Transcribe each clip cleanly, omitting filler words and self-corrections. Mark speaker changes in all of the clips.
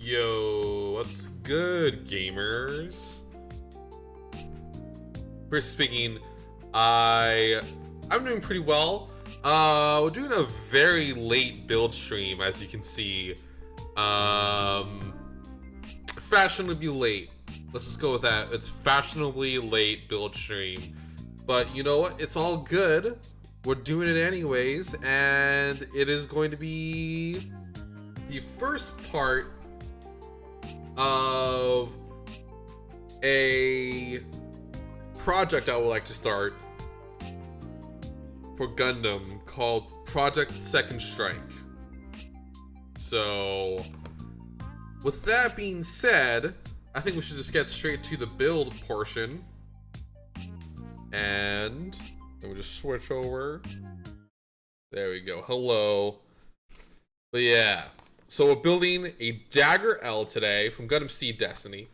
Speaker 1: Yo, what's good, gamers? First speaking, I'm doing pretty well. We're doing a very late build stream, as you can see. Fashionably late. Let's just go with that. It's fashionably late build stream. But you know what? It's all good. We're doing it anyways, and it is going to be the first part of a project I would like to start for Gundam called Project Second Strike. So, with that being said, I think we should just get straight to the build portion. And let me just switch over. There we go. Hello. But yeah. So we're building a Dagger L today from Gundam Seed Destiny.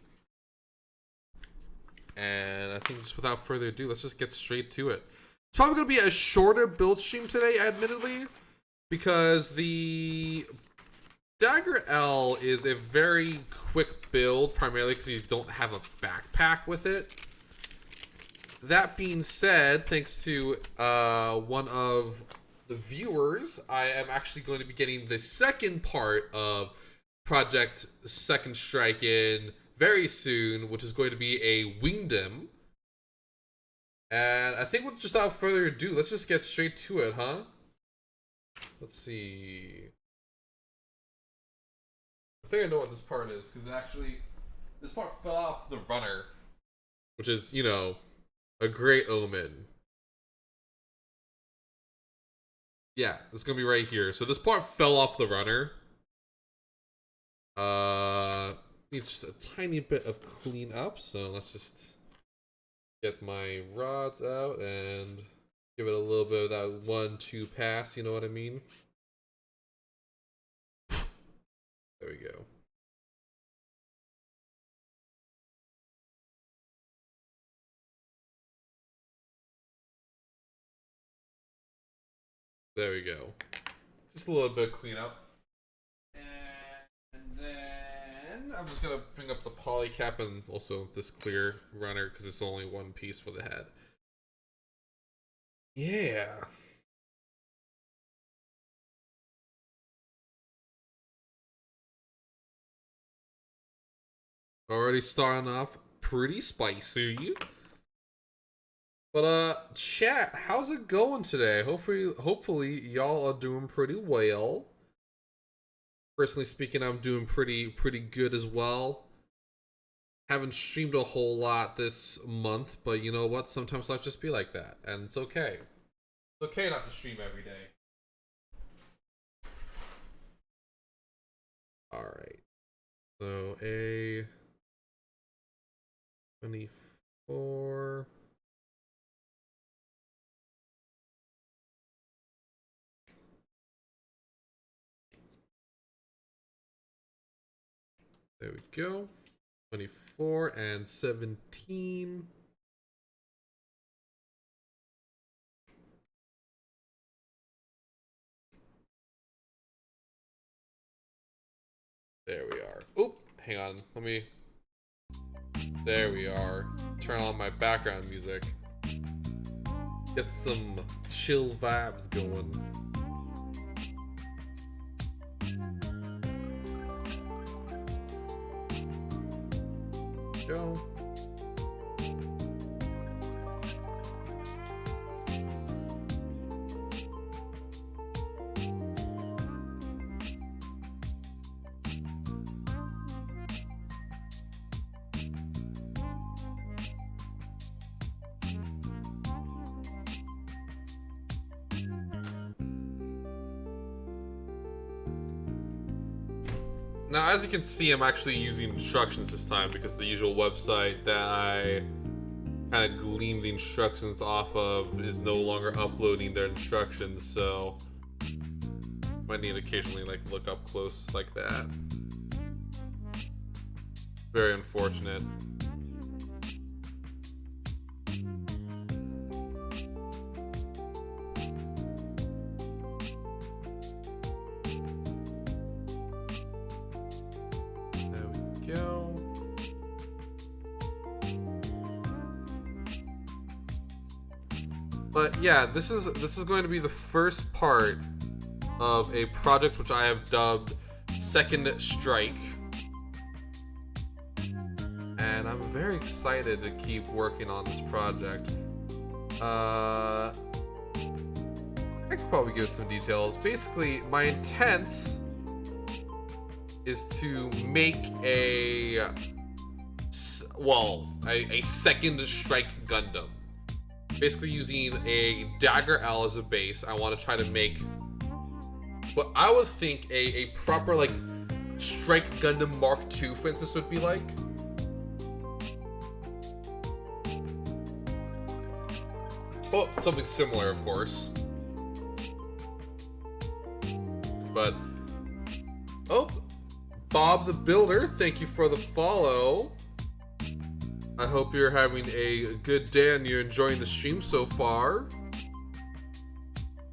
Speaker 1: And I think just without further ado, let's just get straight to it. It's probably going to be a shorter build stream today, admittedly, because the Dagger L is a very quick build, primarily because you don't have a backpack with it. That being said, thanks to one of the viewers, I am actually going to be getting the second part of Project Second Strike in very soon, which is going to be a Wingdom. And I think without further ado, let's just get straight to it, huh? Let's see. I think I know what this part is, because actually, this part fell off the runner, which is, you know, a great omen. Yeah, it's gonna be right here. So this part fell off the runner. Needs just a tiny bit of cleanup. So let's just get my rods out and give it a little bit of that 1-2 pass. You know what I mean? There we go. There we go. Just a little bit of cleanup. And then I'm just gonna bring up the poly cap and also this clear runner because it's only one piece for the head. Yeah. Already starting off pretty spicy. But chat, how's it going today? Hopefully y'all are doing pretty well. Personally speaking, I'm doing pretty good as well. Haven't streamed a whole lot this month, but you know what? Sometimes life just be like that, and it's okay. It's okay not to stream every day. All right. So a 24. There we go. 24 and 17. There we are. Oop, hang on. Let me. There we are. Turn on my background music. Get some chill vibes going. Go. Now, as you can see, I'm actually using instructions this time because the usual website that I kind of gleaned the instructions off of is no longer uploading their instructions, so might need to occasionally like look up close like that. Very unfortunate. But yeah, this is going to be the first part of a project which I have dubbed Second Strike. And I'm very excited to keep working on this project. I could probably give some details. Basically, my intent is to make a Second Strike Gundam. Basically using a Dagger L as a base. I want to try to make what I would think a proper like Strike Gundam Mark II, for instance, would be like. Well, something similar, of course. But oh, Bob the Builder, thank you for the follow. I hope you're having a good day and you're enjoying the stream so far.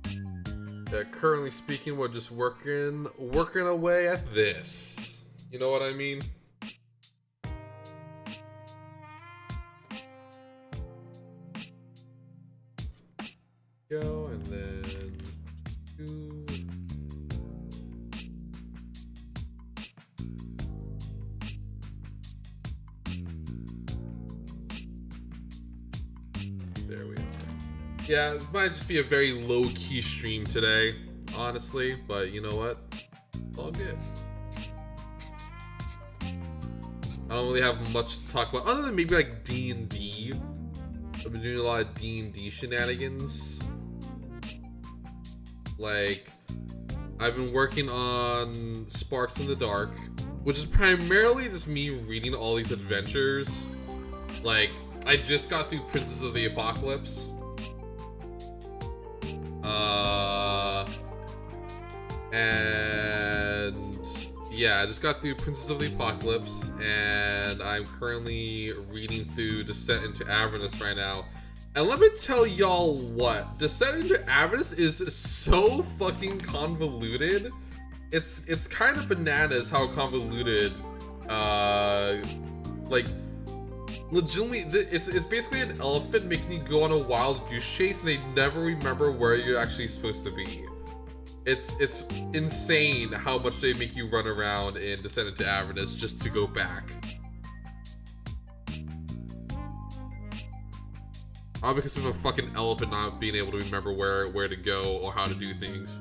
Speaker 1: Yeah, currently speaking, we're just working away at this. You know what I mean? Go and then two. There we are. Yeah, it might just be a very low-key stream today, honestly, but you know what? All good. I don't really have much to talk about, other than maybe like D&D. I've been doing a lot of D&D shenanigans. Like, I've been working on Sparks in the Dark, which is primarily just me reading all these adventures. Like, I just got through Princess of the Apocalypse. And yeah, I just got through Princess of the Apocalypse, and I'm currently reading through Descent into Avernus right now. And let me tell y'all what, Descent into Avernus is so fucking convoluted. It's kind of bananas how convoluted, like, legitimately, it's basically an elephant making you go on a wild goose chase, and they never remember where you're actually supposed to be. It's insane how much they make you run around in Descent into Avernus just to go back. All because of a fucking elephant not being able to remember where to go or how to do things.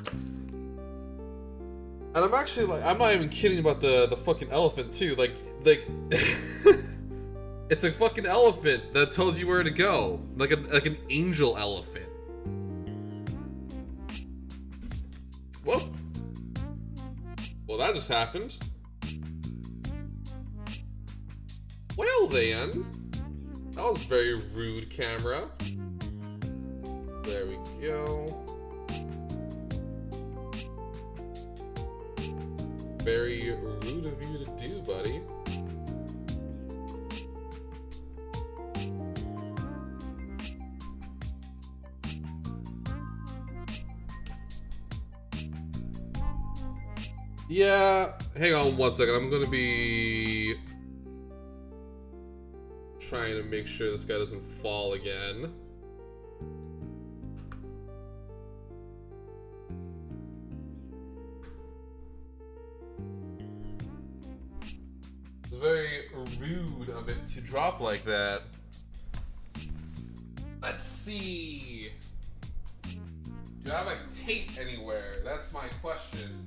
Speaker 1: And I'm actually like, I'm not even kidding about the fucking elephant too. Like it's a fucking elephant that tells you where to go, like an angel elephant. Whoa. Well, that just happened. Well then. That was very rude, camera. There we go. Very rude of you to do, buddy. Yeah, hang on one second. I'm gonna be trying to make sure this guy doesn't fall again. It's very rude of it to drop like that. Let's see. Do I have like tape anywhere? That's my question.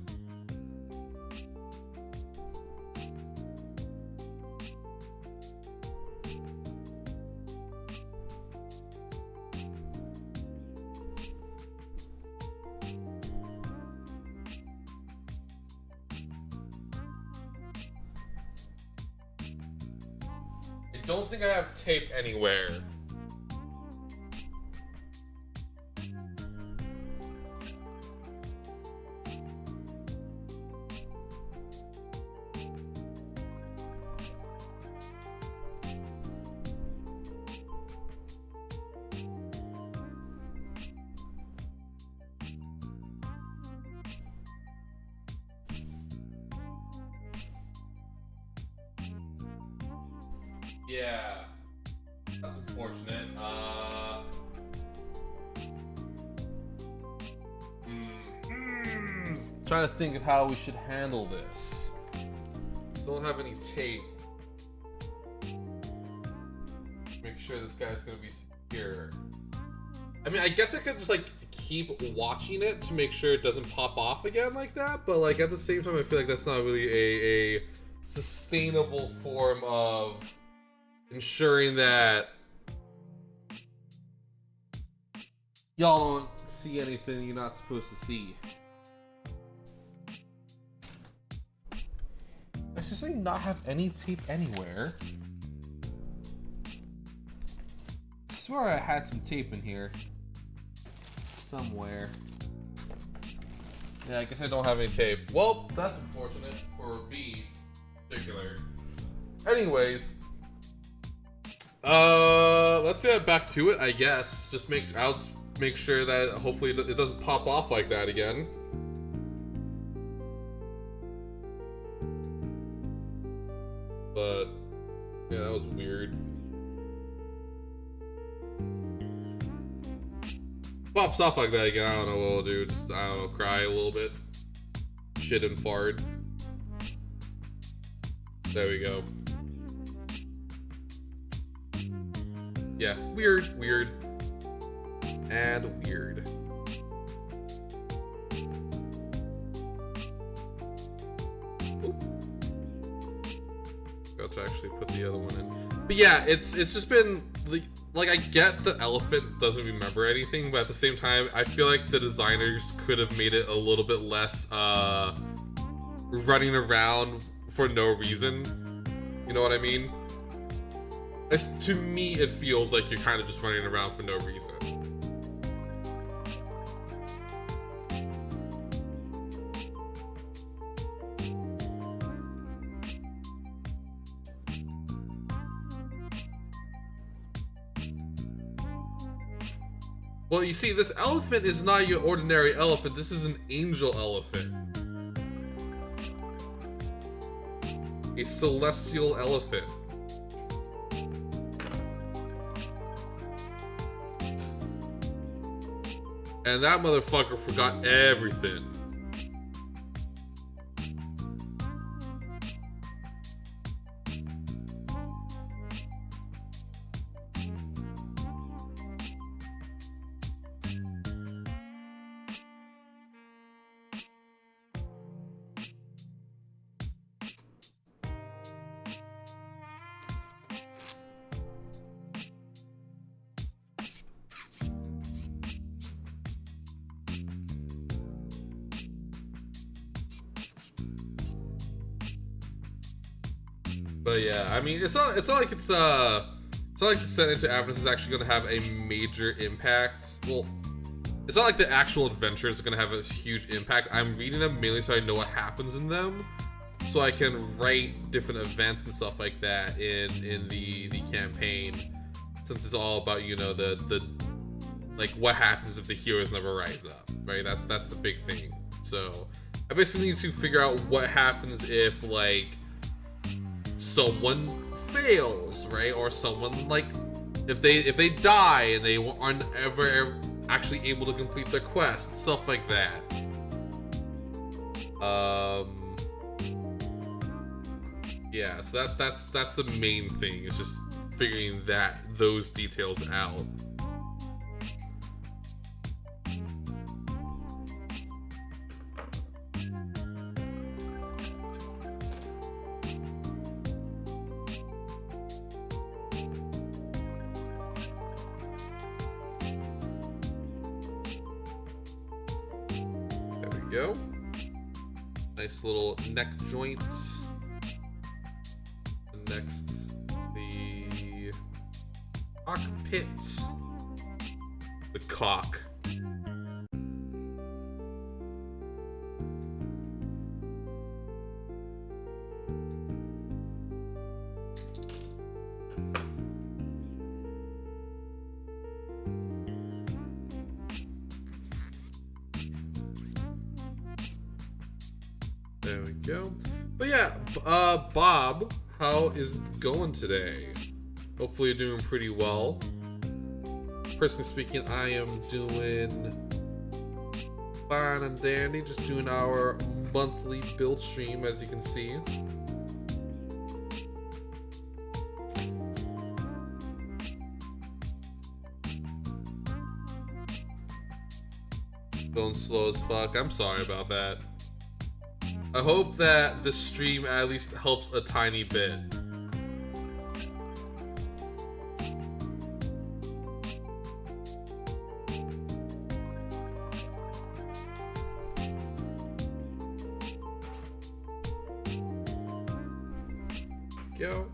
Speaker 1: I don't think I have tape anywhere. Yeah, that's unfortunate. Trying to think of how we should handle this. Still don't have any tape. Make sure this guy's gonna be secure. I mean, I guess I could just like keep watching it to make sure it doesn't pop off again like that, but like at the same time I feel like that's not really a sustainable form of ensuring that y'all don't see anything you're not supposed to see. I seriously not have any tape anywhere. I swear I had some tape in here somewhere. Yeah, I guess I don't have any tape. Well, that's unfortunate for B in particular. Anyways, let's get back to it, I guess. I'll just make sure that hopefully it doesn't pop off like that again. But yeah, that was weird. Pops off like that again, I don't know what we'll do. Just, I don't know, cry a little bit. Shit and fart. There we go. Yeah, weird, and weird. Oop. Got to actually put the other one in. But yeah, it's just been like I get the elephant doesn't remember anything, but at the same time, I feel like the designers could have made it a little bit less running around for no reason. You know what I mean? To me, it feels like you're kind of just running around for no reason. Well, you see, this elephant is not your ordinary elephant. This is an angel elephant. A celestial elephant. And that motherfucker forgot everything. But yeah, I mean, it's not like the Descent into Avernus is actually going to have a major impact. Well, it's not like the actual adventures are going to have a huge impact. I'm reading them mainly so I know what happens in them, so I can write different events and stuff like that in the campaign. Since it's all about, you know, the like what happens if the heroes never rise up, right? That's the big thing. So I basically need to figure out what happens if like someone fails, right? Or someone like if they die and they aren't ever actually able to complete their quest, stuff like that. Yeah, so that's the main thing. It's just figuring those details out. Go. Nice little neck joints. And next, the cockpit. The cock. There we go. But yeah, Bob, how is it going today? Hopefully you're doing pretty well. Personally speaking, I am doing Fine and dandy, just doing our monthly build stream, as you can see. Going slow as fuck. I'm sorry about that. I hope that the stream at least helps a tiny bit. Go.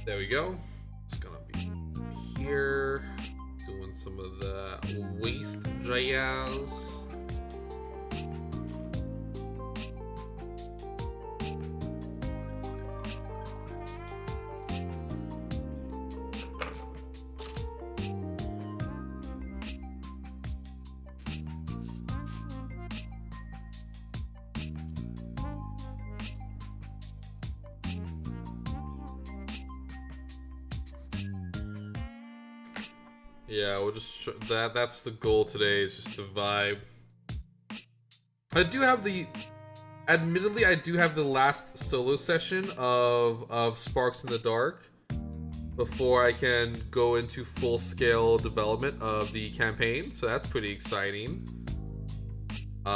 Speaker 1: There we go. It's gonna be here doing some of the waist jazz. Yeah, we'll just that's the goal today, is just to vibe. Admittedly, I do have the last solo session of Sparks in the Dark before I can go into full-scale development of the campaign, so that's pretty exciting. It's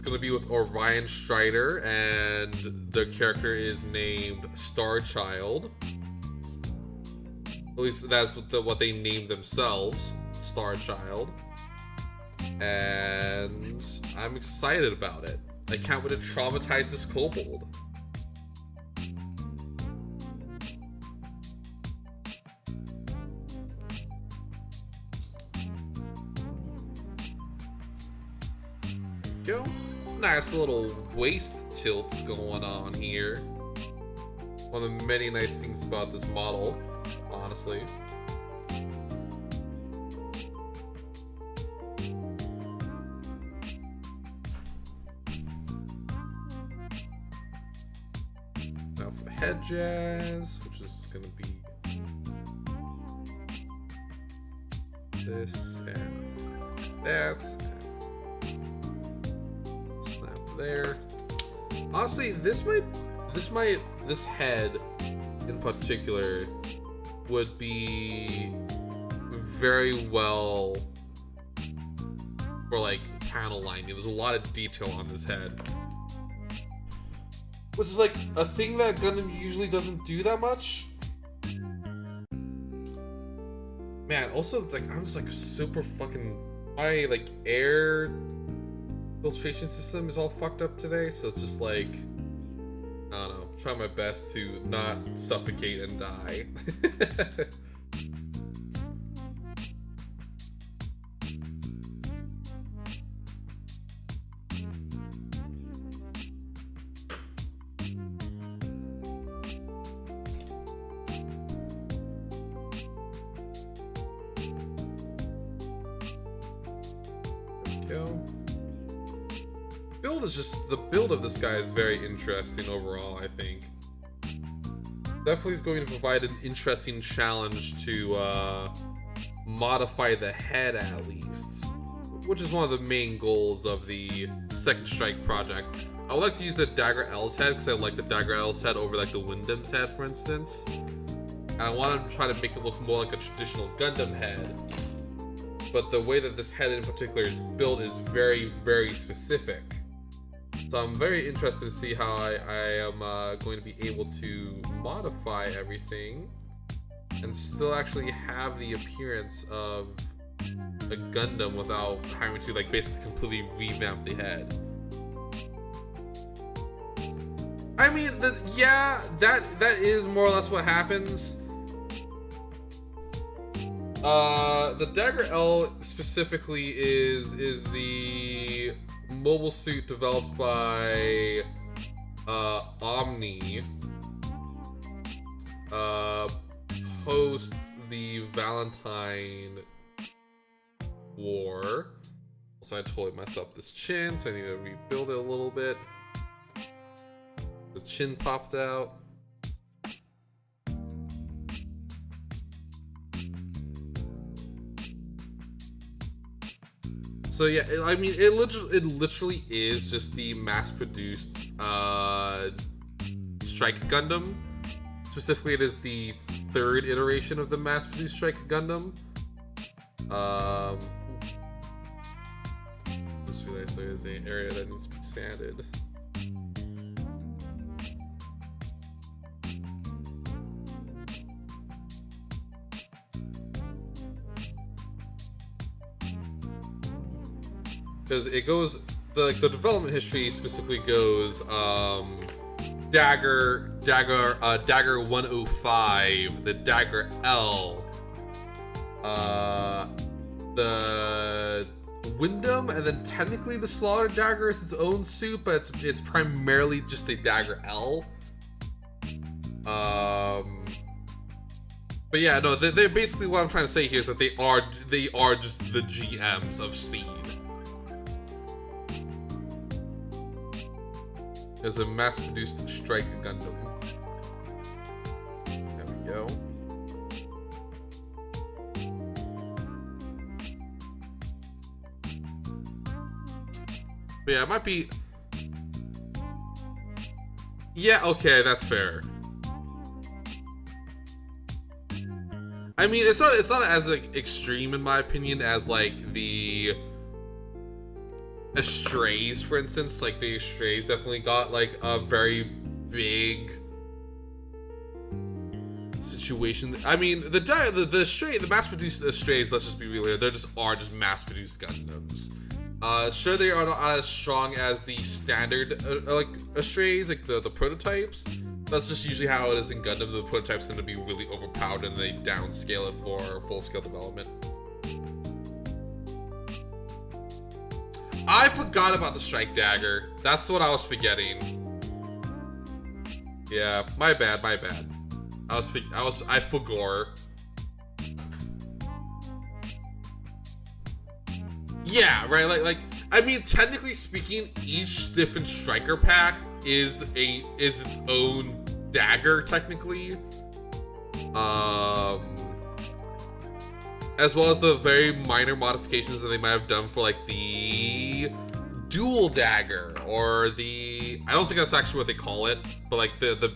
Speaker 1: gonna be with Orion Strider, and the character is named Starchild. At least that's what they named themselves, Starchild. And I'm excited about it. I can't wait to traumatize this kobold. Go. Nice little waist tilts going on here. One of the many nice things about this model, honestly. Now for the head jazz, which is going to be this and that. Snap there. Honestly, this head in particular would be very well for like panel lining. There's a lot of detail on this head, which is like a thing that Gundam usually doesn't do that much. Man, also like I'm just like super fucking, my like air filtration system is all fucked up today, so it's just like, I don't know, try my best to not suffocate and die. The build of this guy is very interesting overall, I think. Definitely is going to provide an interesting challenge to modify the head at least, which is one of the main goals of the Second Strike project. I would like to use the Dagger L's head because I like the Dagger L's head over like the Wyndham's head, for instance. And I want to try to make it look more like a traditional Gundam head. But the way that this head in particular is built is very, very specific. So I'm very interested to see how I am going to be able to modify everything and still actually have the appearance of a Gundam without having to like basically completely revamp the head. I mean, that is more or less what happens. The Dagger L specifically is the mobile suit developed by Omni post the Valentine War. Also, I totally messed up this chin, so I need to rebuild it a little bit. The chin popped out. So yeah, I mean, it literally is just the mass-produced Strike Gundam. Specifically, it is the third iteration of the mass-produced Strike Gundam. Just realized there is an area that needs to be sanded. Because it goes, the development history specifically goes, Dagger 105, the Dagger L, the Windham, and then technically the Slaughter Dagger is its own suit, but it's primarily just the Dagger L. But yeah, no, they basically, what I'm trying to say here is that they are just the GMs of Seed. There's a mass-produced Strike Gundam. There we go. But yeah, it might be... Yeah, okay, that's fair. I mean, it's not as like, extreme in my opinion as like the Estrays, for instance. Like the Estrays definitely got like a very big situation. I mean, the mass-produced Estrays, let's just be real here, they are just mass-produced Gundams. Sure, they are not as strong as the standard like Estrays, like the prototypes. That's just usually how it is in Gundam. The prototypes tend to be really overpowered and they downscale it for full-scale development. I forgot about the Strike Dagger. That's what I was forgetting. Yeah, my bad. I forgot. Yeah, right. Like, I mean, technically speaking, each different striker pack is its own dagger, technically. As well as the very minor modifications that they might have done for like the dual dagger or the, I don't think that's actually what they call it, but like the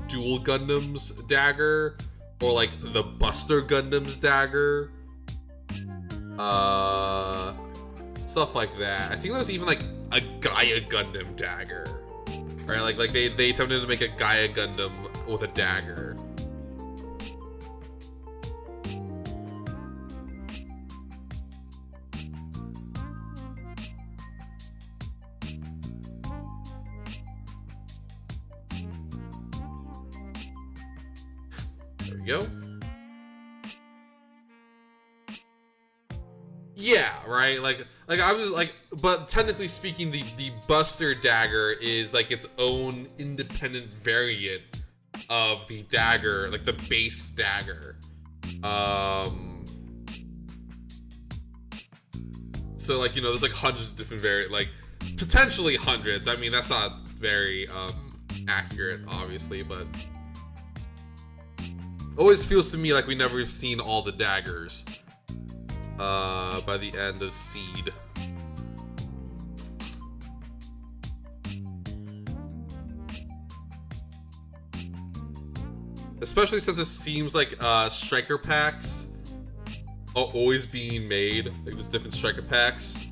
Speaker 1: dual Gundam's dagger, or like the Buster Gundam's dagger. Stuff like that. I think there was even like a Gaia Gundam dagger, right? Like they attempted to make a Gaia Gundam with a dagger. There we go. Yeah, right. Like I was like, but technically speaking, the Buster Dagger is like its own independent variant of the dagger, like the base dagger. So like, you know, there's like hundreds of different like potentially hundreds. I mean, that's not very accurate, obviously, but always feels to me like we never have seen all the daggers by the end of Seed. Especially since it seems like striker packs are always being made, like there's different striker packs,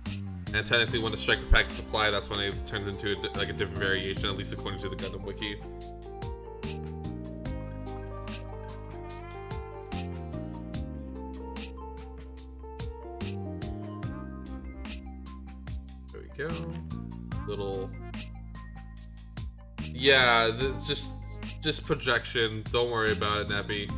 Speaker 1: and technically when the striker pack is supplied, that's when it turns into like a different variation, at least according to the Gundam Wiki. Go. Little, yeah, it's just projection. Don't worry about it, Neppy.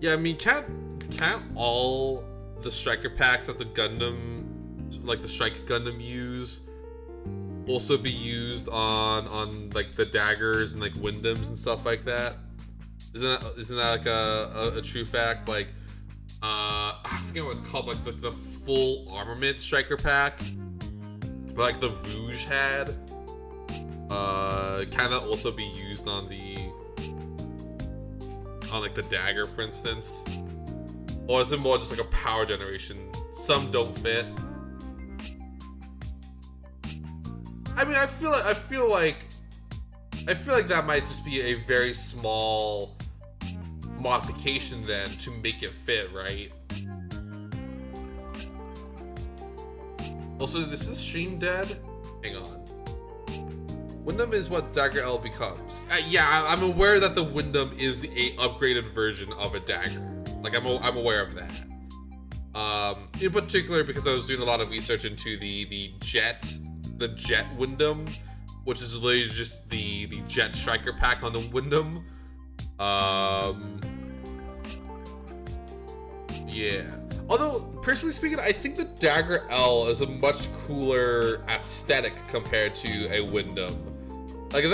Speaker 1: Yeah, I mean, can't all the striker packs that the Gundam, like the Strike Gundam, use also be used on like the daggers and like Wyndhams and stuff like that? Isn't that like a true fact? Like, I forget what it's called, like the full armament striker pack, like the Rouge had. Can that also be used on like the Dagger, for instance? Or is it more just like a power generation? Some don't fit. I mean, I feel like that might just be a very small modification then to make it fit, right? Also, this is stream dead. Hang on. Wyndham is what Dagger L becomes. Yeah, I'm aware that the Wyndham is a upgraded version of a Dagger. Like, I'm aware of that. In particular, because I was doing a lot of research into the Jet Wyndham, which is literally just the Jet Striker pack on the Wyndham. Yeah. Although, personally speaking, I think the Dagger L is a much cooler aesthetic compared to a Wyndham. Like,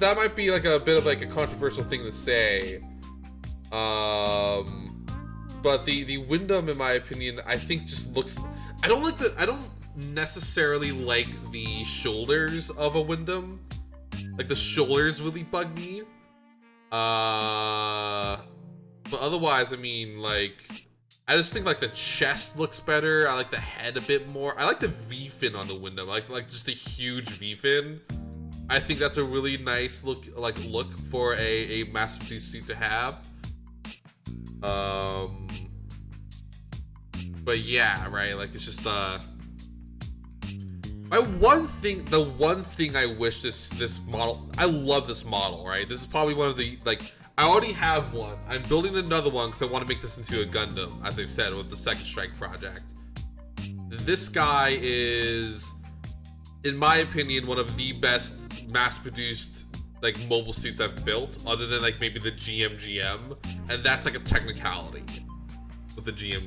Speaker 1: that might be like a bit of like a controversial thing to say. But the Wyndham, in my opinion, I think just looks. I don't necessarily like the shoulders of a Wyndham. Like, the shoulders really bug me. But otherwise, I mean, like, I just think like the chest looks better. I like the head a bit more. I like the V-fin on the Wyndham. I like just the huge V-fin. I think that's a really nice look for a mass-produced suit to have. But yeah, right. Like, it's just the one thing I wish this model. I love this model. Right. This is probably one of the like. I already have one. I'm building another one because I want to make this into a Gundam, as I've said, with the Second Strike project. This guy is, in my opinion, one of the best mass-produced like mobile suits I've built, other than like maybe the GM, and that's like a technicality with the GM.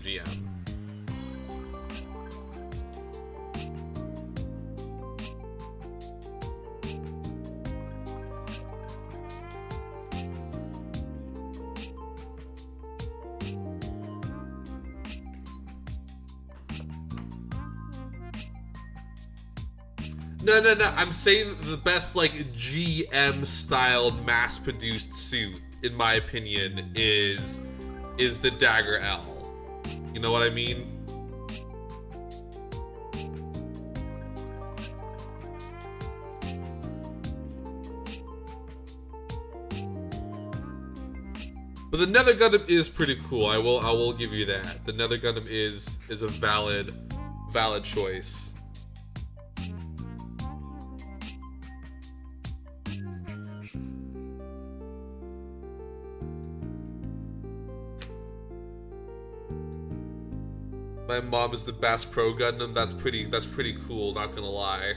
Speaker 1: No. I'm saying the best like GM styled mass produced suit, in my opinion, is the Dagger L. You know what I mean? But the Nether Gundam is pretty cool. I will give you that. The Nether Gundam is a valid choice. My mom is the Bass Pro Gundam. That's pretty cool, not gonna lie.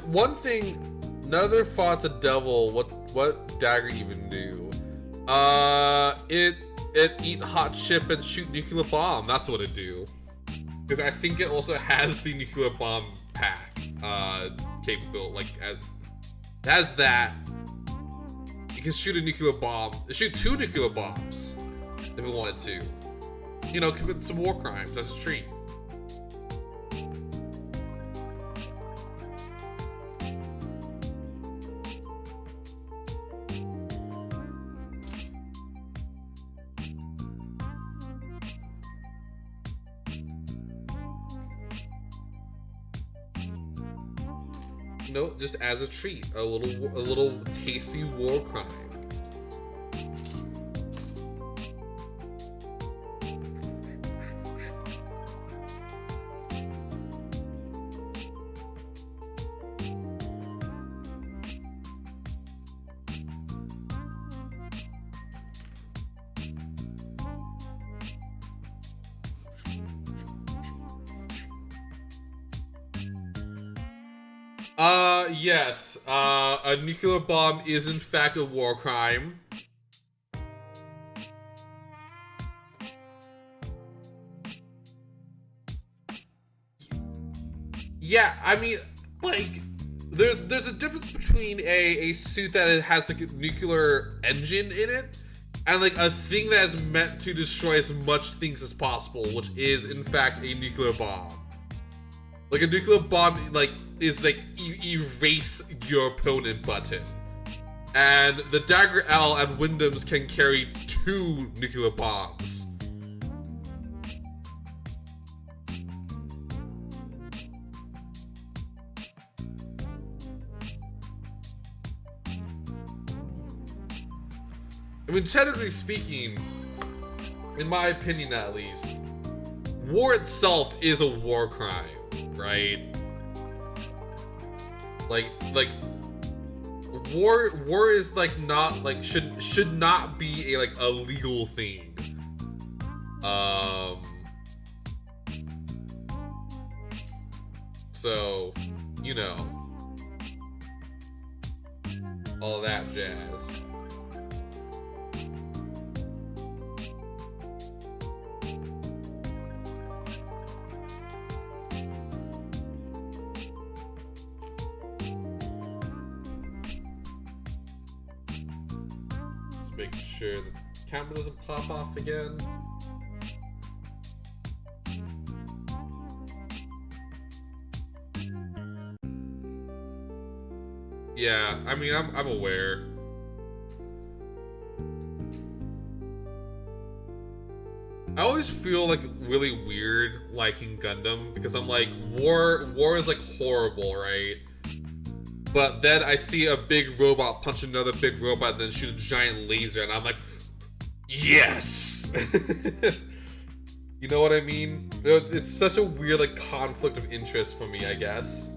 Speaker 1: One thing, Nether fought the devil. What Dagger even do? It eat hot chip and shoot nuclear bomb. That's what it do. Because I think it also has the nuclear bomb pack capable. Like, it has that. You can shoot a nuclear bomb. Shoot 2 nuclear bombs if it wanted to. You know, commit some war crimes as a treat. No, just as a treat, a little tasty war crime. Yes. A nuclear bomb is in fact a war crime. Yeah, I mean, like, there's a difference between a suit that has like a nuclear engine in it and like a thing that is meant to destroy as much things as possible, which is in fact a nuclear bomb. Like a nuclear bomb, like is like erase your opponent button, and the Dagger L and Wyndham's can carry 2 nuclear bombs. I mean, technically speaking, in my opinion at least, war itself is a war crime, right? Like war is like not like should not be a legal thing. So, you know, all that jazz. Making sure the camera doesn't pop off again. Yeah, I mean, I'm aware. I always feel like really weird liking Gundam because I'm like, war is like horrible, right? But then I see a big robot punch another big robot and then shoot a giant laser and I'm like, yes! You know what I mean? It's such a weird like conflict of interest for me, I guess.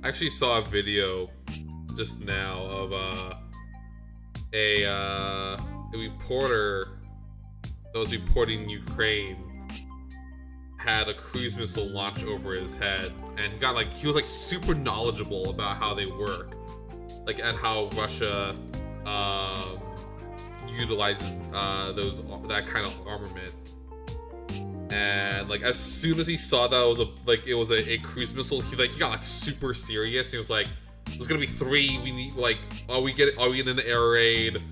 Speaker 1: I actually saw a video just now of a reporter that was reporting Ukraine had a cruise missile launch over his head, and he was like super knowledgeable about how they work, like and how Russia utilizes that kind of armament. And like as soon as he saw that it was a cruise missile, he got like super serious. He was like, "There's gonna be 3. We need are we in an air raid?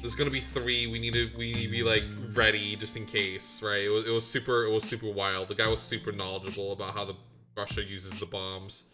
Speaker 1: There's gonna be 3. We need to be like ready just in case, right?" It was super wild. The guy was super knowledgeable about how Russia uses the bombs.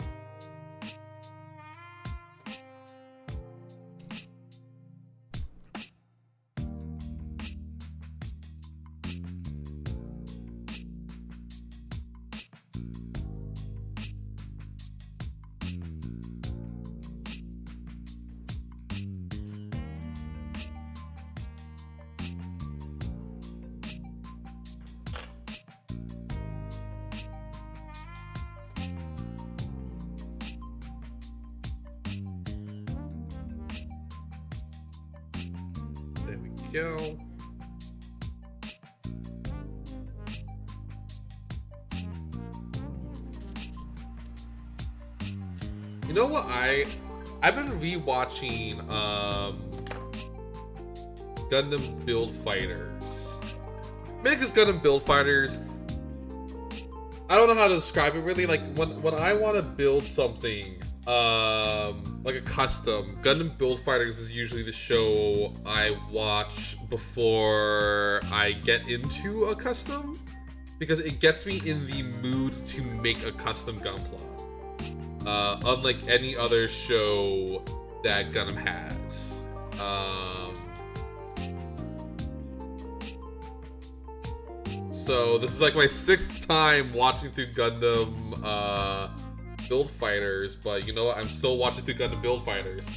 Speaker 1: There we go. You know what? I've been rewatching Gundam Build Fighters. Maybe because Gundam Build Fighters, I don't know how to describe it really. Like when I want to build something, like a custom, Gundam Build Fighters is usually the show I watch before I get into a custom, because it gets me in the mood to make a custom Gunpla. Unlike any other show that Gundam has. So this is like my 6th time watching through Gundam Build Fighters, but you know what? I'm still watching through Gundam Build Fighters.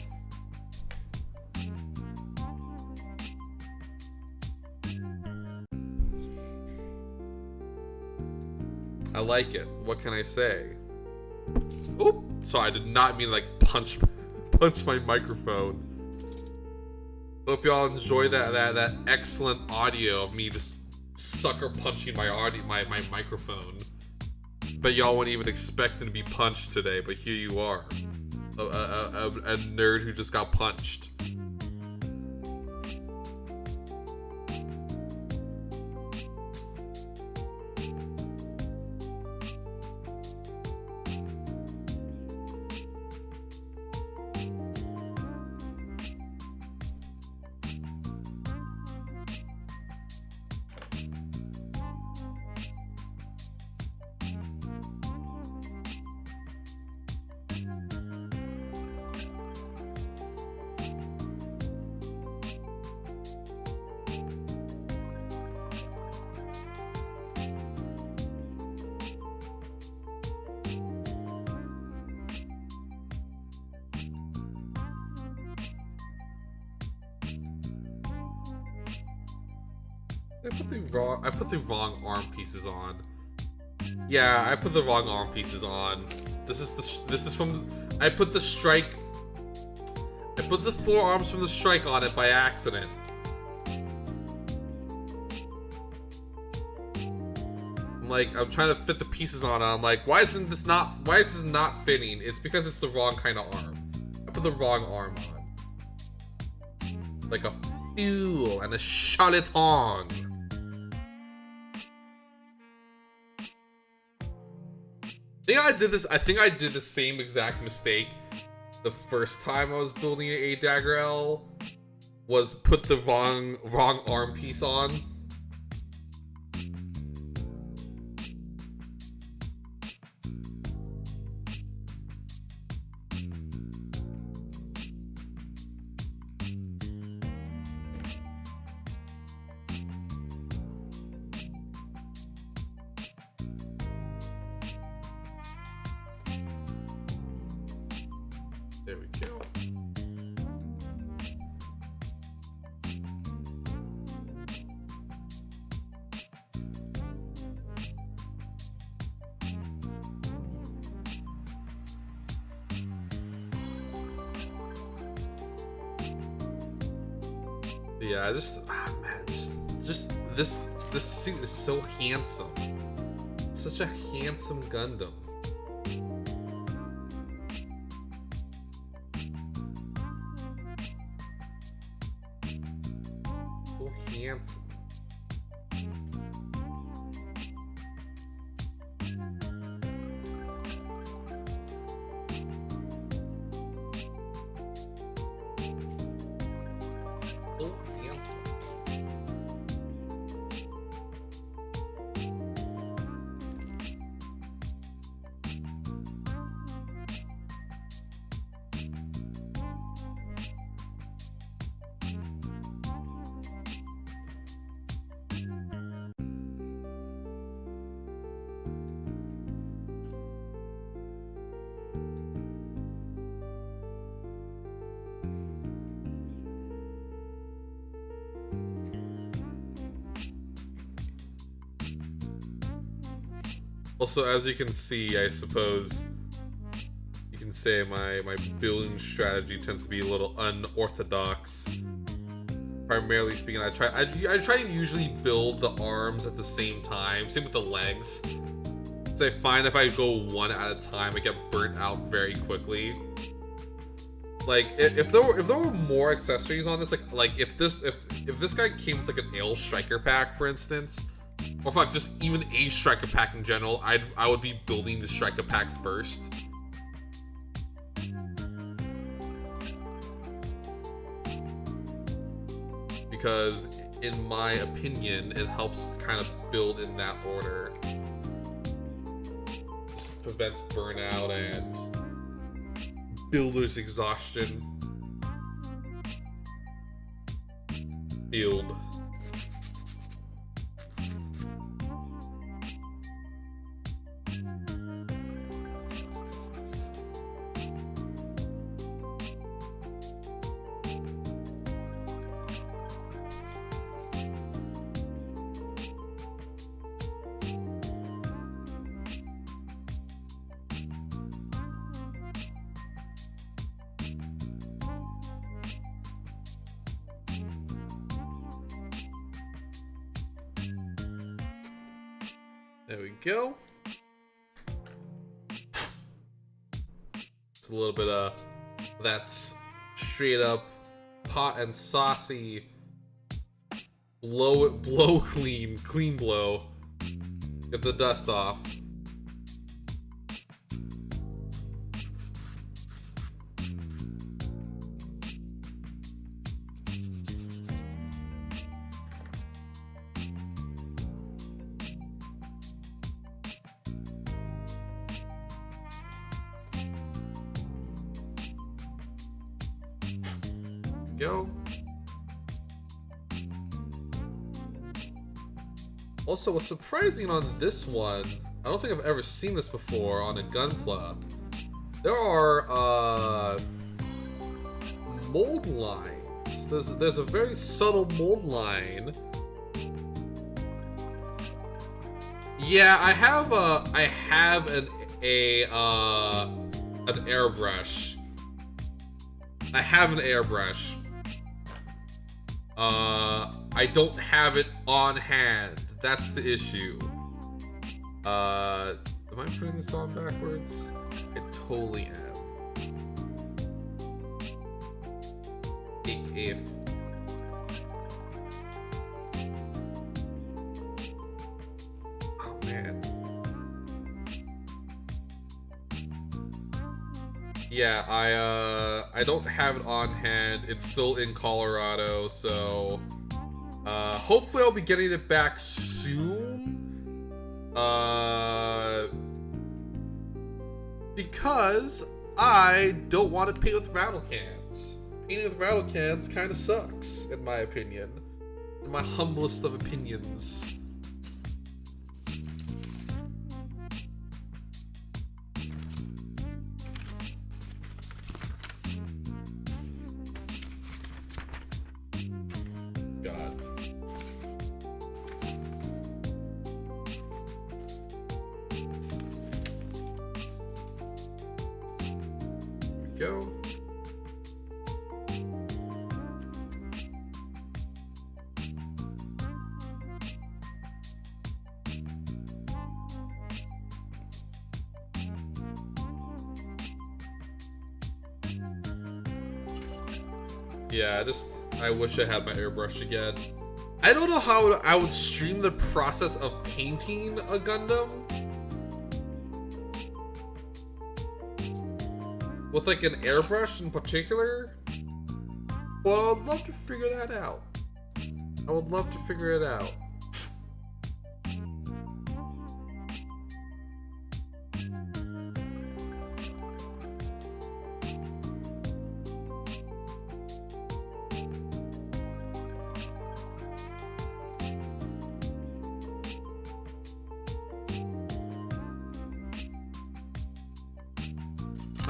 Speaker 1: I like it. What can I say? Oop! Sorry, I did not mean to, like, punch my microphone. Hope y'all enjoy that excellent audio of me just sucker punching my microphone. But y'all weren't even expecting to be punched today, but here you are. A nerd who just got punched. I put the wrong arm pieces on. Yeah, I put the wrong arm pieces on. This is from I put the 4 arms from the strike on it by accident. I'm trying to fit the pieces on it. I'm like, why is this not fitting? It's because it's the wrong kind of arm. I put the wrong arm on. Like a fool and a charlatan. I think I did the same exact mistake the first time I was building a Dagger L, was put the wrong arm piece on. There we go. Yeah, this suit is so handsome. It's such a handsome Gundam. Handsome. Also, as you can see, I suppose you can say my building strategy tends to be a little unorthodox. Primarily speaking, I try to usually build the arms at the same time. Same with the legs. Because I find if I go one at a time, I get burnt out very quickly. Like if there were more accessories on this, like if this guy came with like an Ale Striker pack, for instance. Or fuck, just even a striker pack in general, I would be building the striker pack first. Because, in my opinion, it helps kind of build in that order. Just prevents burnout and builder's exhaustion. Build. There we go. It's a little bit of that's straight up hot and saucy blow clean blow. Get the dust off. Go. Also, what's surprising on this one, I don't think I've ever seen this before on a Gunpla. There are mold lines. There's a very subtle mold line. Yeah, I have an airbrush. I have an airbrush. I don't have it on hand. That's the issue. Am I putting this on backwards? I totally am. If oh man. Yeah, I don't have it on hand. It's still in Colorado, so hopefully I'll be getting it back soon. Because I don't want to paint with rattle cans. Painting with rattle cans kind of sucks, in my opinion. In my humblest of opinions. God. Here we go. Yeah, I wish I had my airbrush again. I don't know how I would stream the process of painting a Gundam. With like an airbrush in particular. Well, I'd love to figure that out. I would love to figure it out.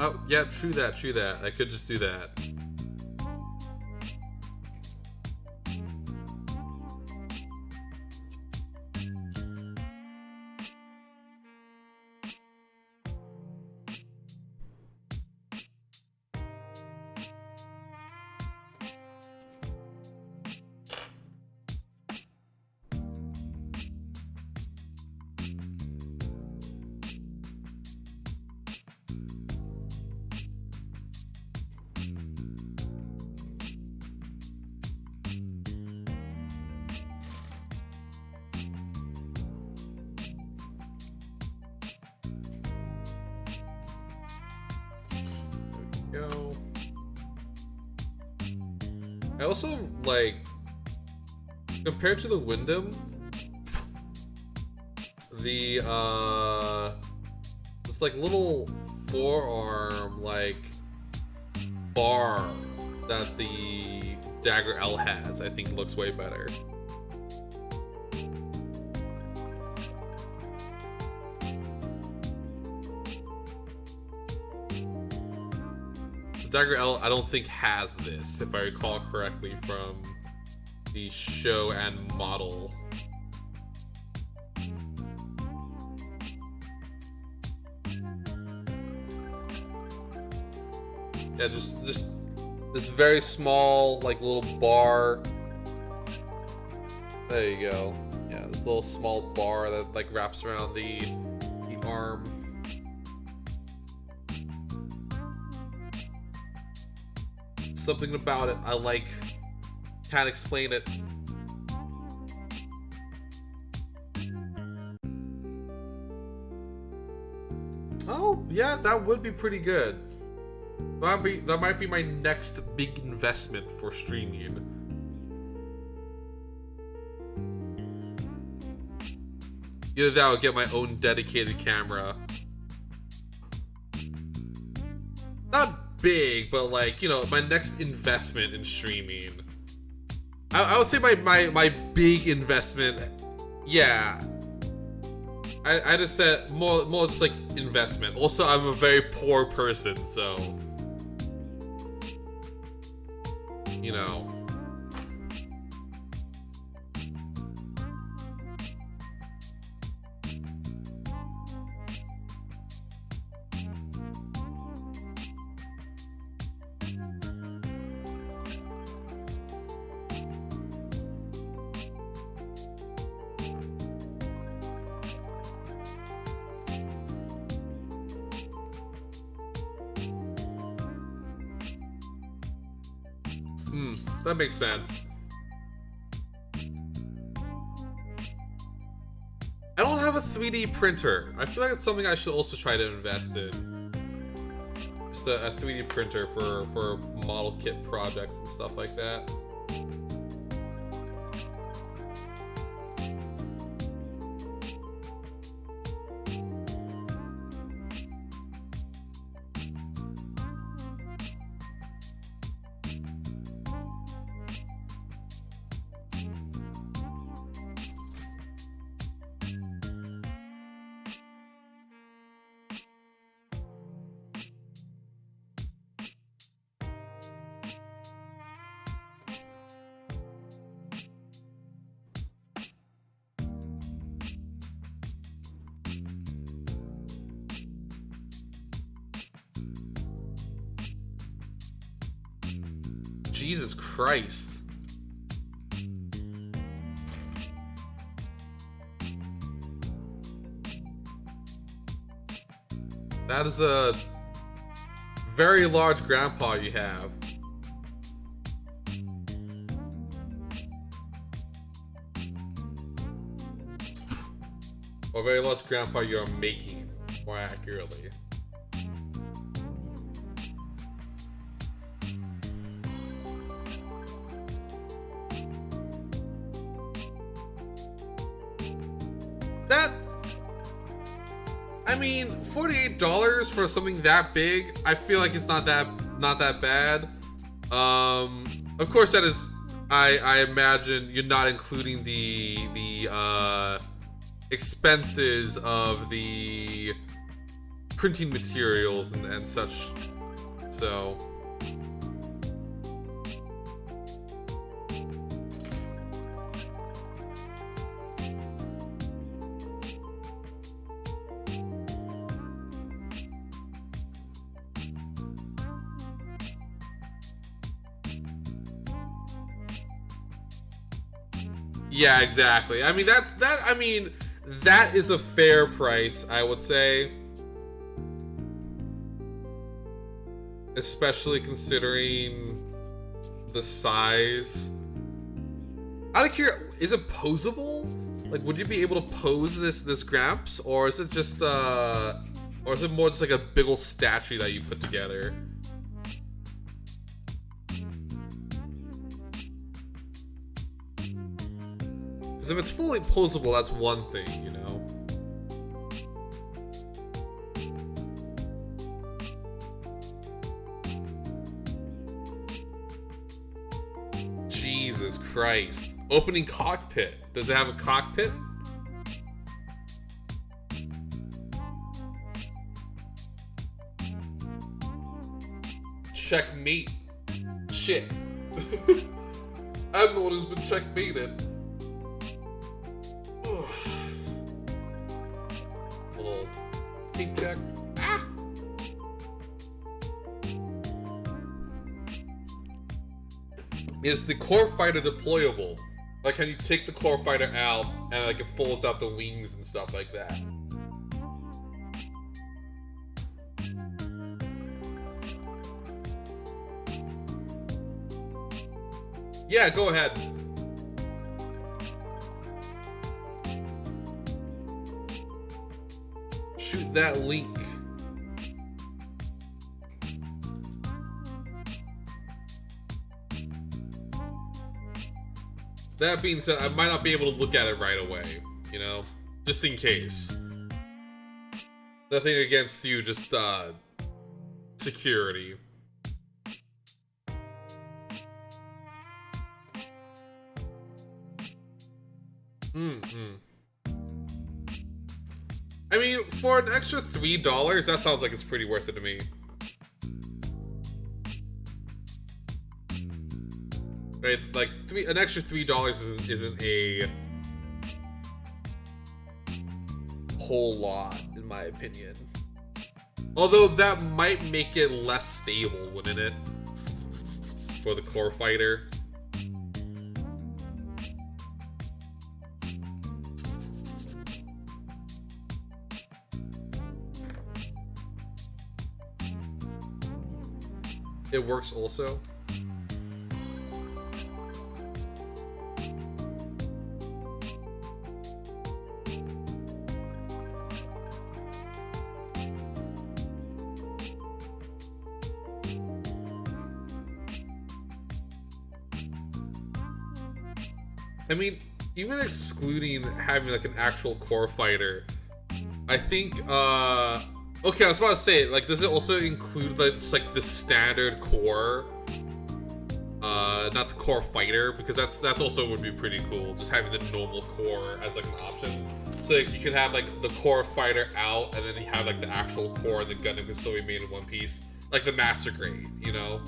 Speaker 1: Oh, yeah, true that. I could just do that. Go. I also like, compared to the Wyndham, the this like little forearm like bar that the Dagger L has, I think looks way better. Dagger L, I don't think has this, if I recall correctly from the show and model. Yeah, just this very small, like, little bar. There you go. Yeah, this little small bar that like wraps around the arm. Something about it I like. Can't explain it. Oh, yeah, that would be pretty good. That might be my next big investment for streaming. Either that or get my own dedicated camera. Not big, but like, you know, my next investment in streaming. I would say my big investment, yeah. I just said more just like investment. Also, I'm a very poor person, so you know. That makes sense. I don't have a 3D printer. I feel like it's something I should also try to invest in. Just a 3D printer for model kit projects and stuff like that. Jesus Christ. That is a very large grandpa you have. Or very large grandpa you are making, more accurately. That, I mean, $48 for something that big, I feel like it's not that bad. Of course, that is, I imagine you're not including the expenses of the printing materials and such. So. Yeah, exactly. I mean that is a fair price, I would say. Especially considering the size. Out of curiosity, is it posable? Like, would you be able to pose this Gramps, or is it just or is it more just like a big ol' statue that you put together? If it's fully posable, that's one thing, you know? Jesus Christ. Opening cockpit. Does it have a cockpit? Checkmate. Shit. I'm the one who's been checkmated. Little pink check. Ah! Is the core fighter deployable? Like, can you take the core fighter out and like it folds out the wings and stuff like that? Yeah, go ahead. Shoot that link. That being said, I might not be able to look at it right away, you know? Just in case. Nothing against you, just, security. I mean, for an extra $3, that sounds like it's pretty worth it to me. Right, like an extra $3 isn't a whole lot, in my opinion. Although that might make it less stable, wouldn't it? For the core fighter. It works also. I mean, even excluding having like an actual core fighter, I think, okay, I was about to say, like, does it also include like, just like the standard core? Not the core fighter, because that's also would be pretty cool, just having the normal core as like an option. So like, you could have like the core fighter out, and then you have like the actual core and the Gundam can still be made in one piece. Like the Master Grade, you know?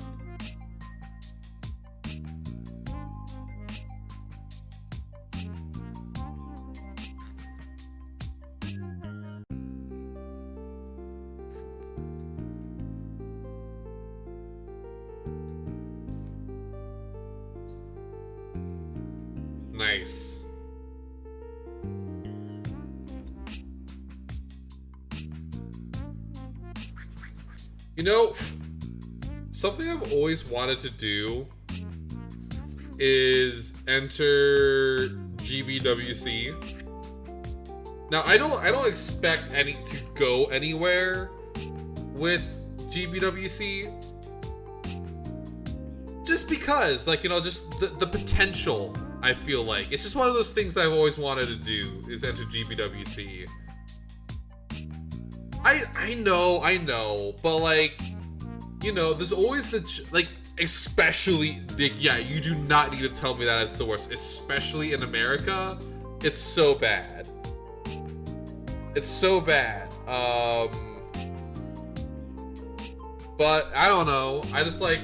Speaker 1: Nice. You know, something I've always wanted to do is enter GBWC. Now, I don't expect any to go anywhere with GBWC. Just because, like, you know, just the potential, I feel like. It's just one of those things I've always wanted to do, is enter GBWC. I know, but, like, you know, there's always the, like, especially, like, yeah, you do not need to tell me that it's the worst. Especially in America, it's so bad. It's so bad. But, I don't know, I just, like,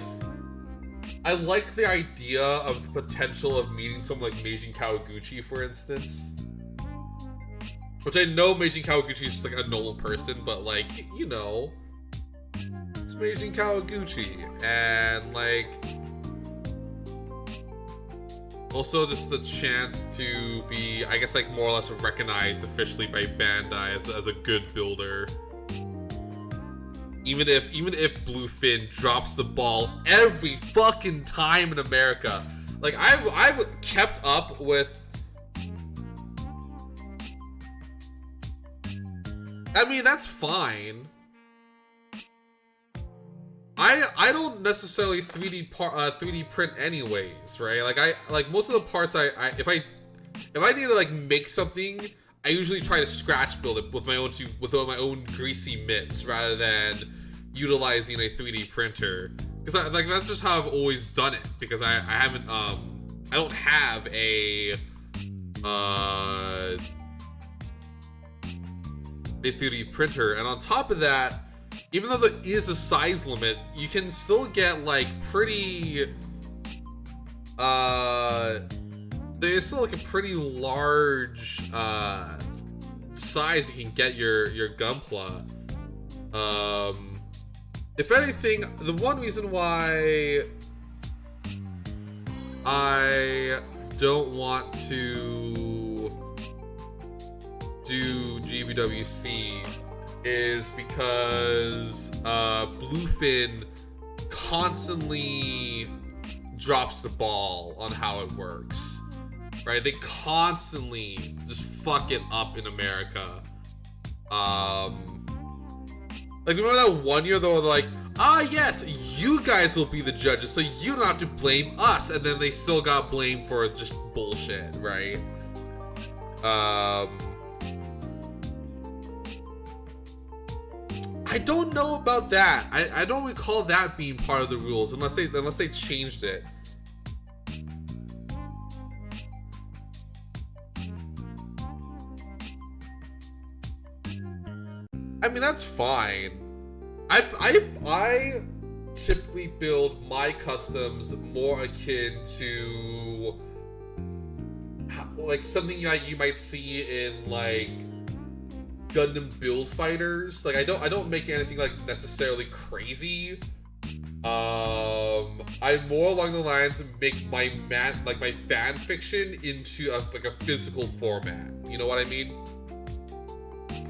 Speaker 1: I like the idea of the potential of meeting someone like Meijin Kawaguchi, for instance. Which I know Meijin Kawaguchi is just like a normal person, but like, you know, it's Meijin Kawaguchi. And like, also just the chance to be, I guess, like more or less recognized officially by Bandai as a good builder. Even if Bluefin drops the ball every fucking time in America. Like, I've kept up with, I mean, that's fine. I don't necessarily 3D print anyways, right? Like most of the parts if I need to like make something, I usually try to scratch build it with my own greasy mitts rather than utilizing a 3D printer, because like that's just how I've always done it, because I haven't I don't have a 3D printer. And on top of that, even though there is a size limit, you can still get like pretty there's still like a pretty large size you can get your Gunpla. If anything, the one reason why I don't want to do GBWC is because Bluefin constantly drops the ball on how it works, right? They constantly just fuck it up in America. Like, remember that one year though, they're like, yes, you guys will be the judges, so you don't have to blame us, and then they still got blamed for just bullshit, right? I don't know about that. I don't recall that being part of the rules unless they changed it. I mean, that's fine. I typically build my customs more akin to like something that you might see in like Gundam build fighters. Like I don't make anything like necessarily crazy. I'm more along the lines of make my my fan fiction into a physical format. You know what I mean?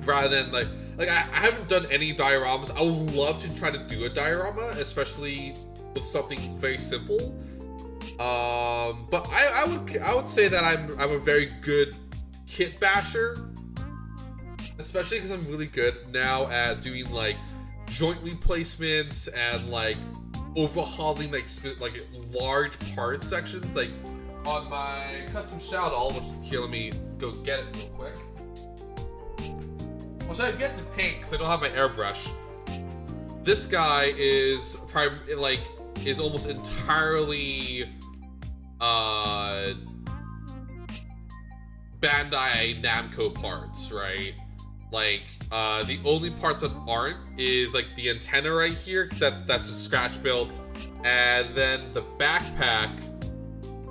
Speaker 1: Rather than like I haven't done any dioramas. I would love to try to do a diorama, especially with something very simple. But I would say that I'm a very good kit basher, especially because I'm really good now at doing like joint replacements and like overhauling like large part sections. Like on my custom shout all, here, let me go get it real quick. Which I've yet to paint because I don't have my airbrush. This guy is almost entirely Bandai Namco parts, right? Like the only parts that aren't is like the antenna right here, because that's a scratch built, and then the backpack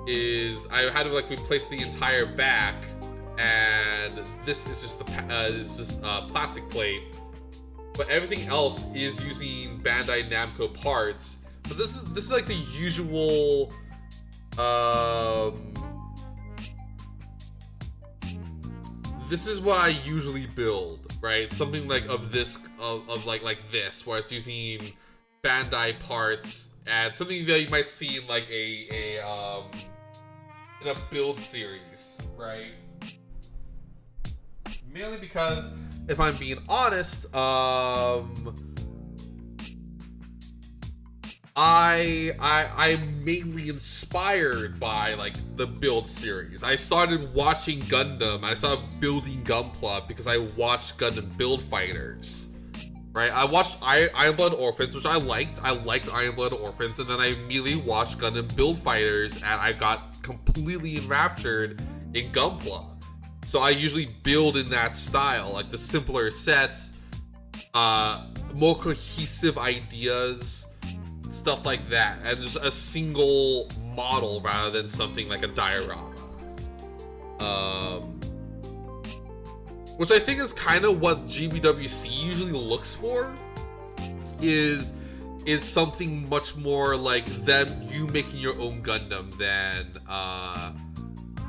Speaker 1: is I had to like replace the entire back. And this is just plastic plate, but everything else is using Bandai Namco parts. But this is like the usual. This is what I usually build, right? Something like of this like this, where it's using Bandai parts and something that you might see in like in a build series, right? Mainly because, if I'm being honest, I'm mainly inspired by like the build series. I started watching Gundam. I started building Gunpla because I watched Gundam Build Fighters. Right? I watched Iron Blood Orphans, which I liked. I liked Iron Blood Orphans, and then I immediately watched Gundam Build Fighters, and I got completely enraptured in Gunpla. So I usually build in that style, like the simpler sets, more cohesive ideas, stuff like that, and just a single model rather than something like a diorama. Which I think is kind of what GBWC usually looks for, is something much more like you making your own Gundam than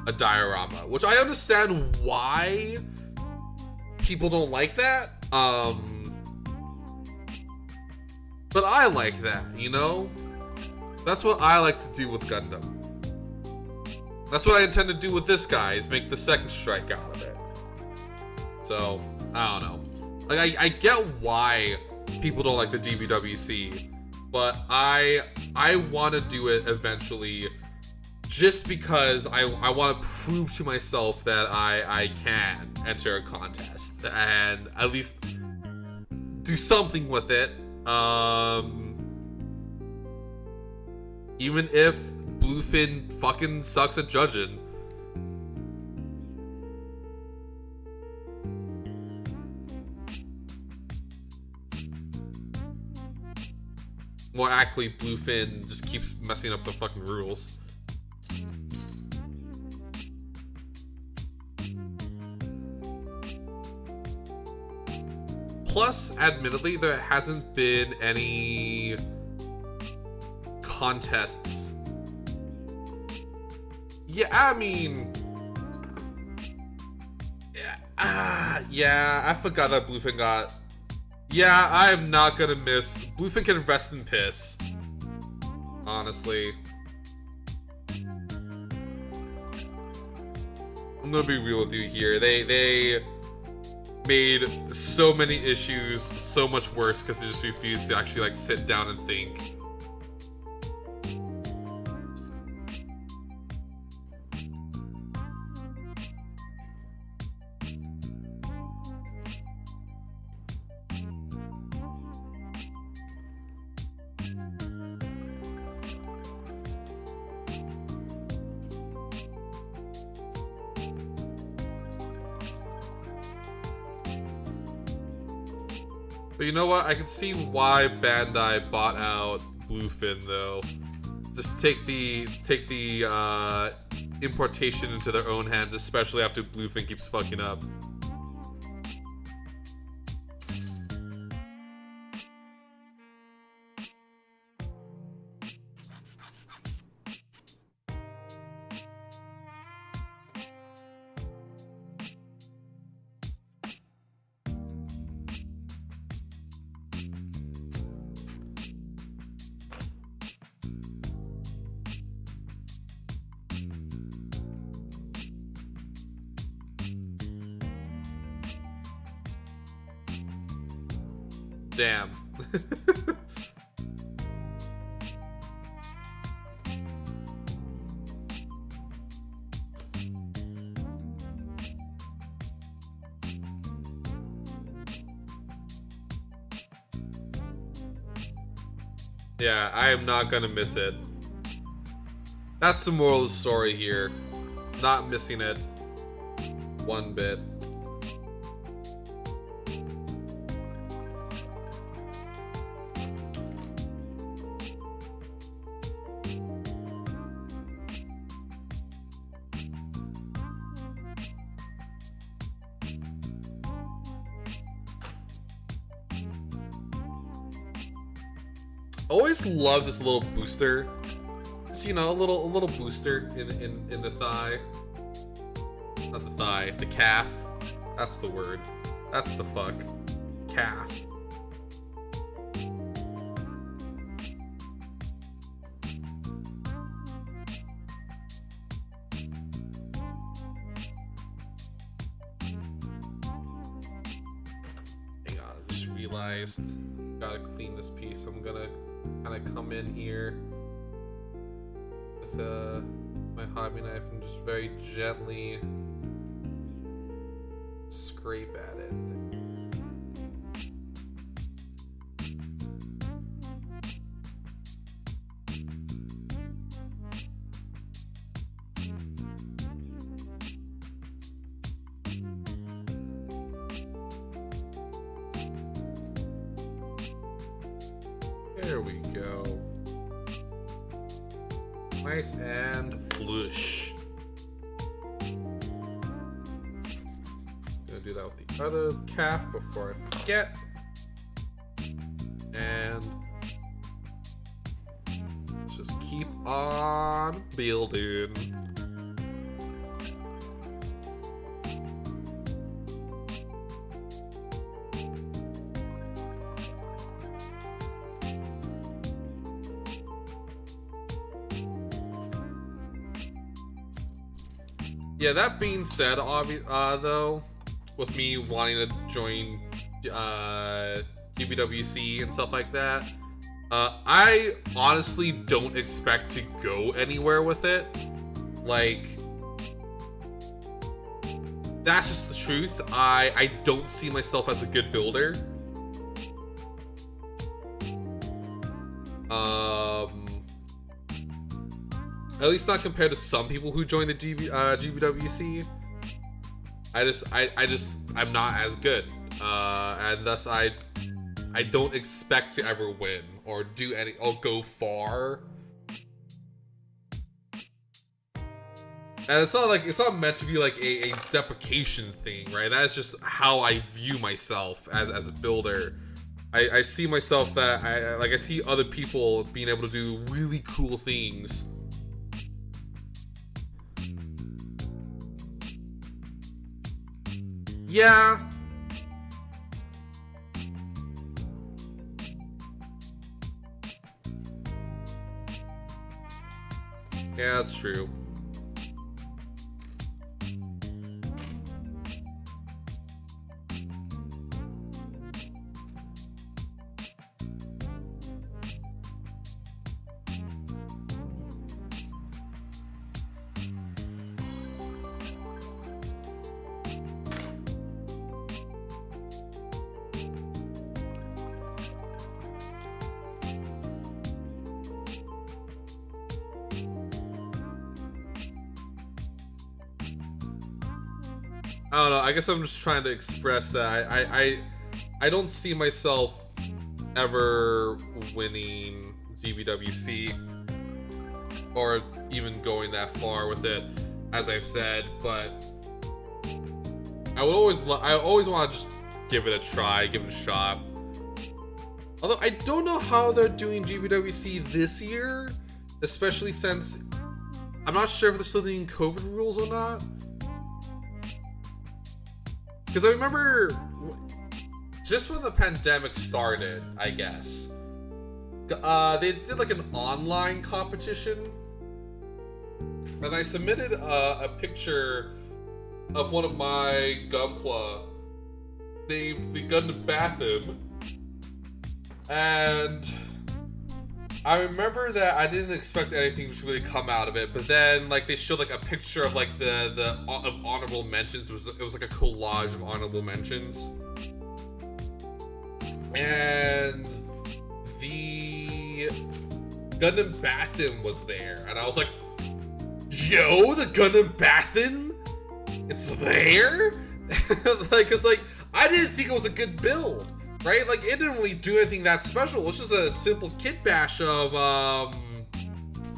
Speaker 1: a diorama, which I understand why people don't like that, but I like that, you know? That's what I like to do with Gundam. That's what I intend to do with this guy, is make the second strike out of it. So, I don't know. Like, I get why people don't like the GBWC, but I want to do it eventually, just because I want to prove to myself that I can enter a contest and at least do something with it. Even if Bluefin fucking sucks at judging. More actually, Bluefin just keeps messing up the fucking rules. Plus, admittedly, there hasn't been any contests. Yeah, I mean, yeah, I forgot that Bluefin got. Yeah, I am not gonna miss. Bluefin can rest in piss. Honestly, I'm gonna be real with you here. They made so many issues so much worse because they just refused to actually like sit down and think. But you know what? I can see why Bandai bought out Bluefin though. Just take the importation into their own hands, especially after Bluefin keeps fucking up. Damn. Yeah, I am not gonna miss it. That's the moral of the story here. Not missing it one bit. Always love this little booster. Just, you know, a little booster in the thigh. Not the thigh, the calf. That's the word. That's the fuck. Calf. Hang on, I just realized gotta clean this piece. I'm gonna kind of come in here with my hobby knife and just very gently scrape at it. There we go. Nice and flush. Gonna do that with the other calf before I forget. And let's just keep on building. Yeah, that being said, though, with me wanting to join GBWC and stuff like that, I honestly don't expect to go anywhere with it. Like, that's just the truth. I don't see myself as a good builder. At least not compared to some people who join the GBWC. I'm not as good, and thus I don't expect to ever win or do any or go far. And it's not meant to be like a deprecation thing, right? That is just how I view myself as a builder. I see myself that I see other people being able to do really cool things. Yeah. Yeah, that's true. I don't know. I guess I'm just trying to express that I don't see myself ever winning GBWC or even going that far with it, as I've said. But I always want to just give it a try, give it a shot. Although I don't know how they're doing GBWC this year, especially since I'm not sure if they're still doing COVID rules or not. Because I remember just when the pandemic started, I guess, they did like an online competition, and I submitted a picture of one of my Gunpla named the Gundam Bathim, and I remember that I didn't expect anything to really come out of it, but then like they showed like a picture of like the of honorable mentions. It was like a collage of honorable mentions, and the Gundam Bathim was there, and I was like, "Yo, the Gundam Bathim, it's there!" Like, cause like I didn't think it was a good build. Right? Like, it didn't really do anything that special. It was just a simple kit bash of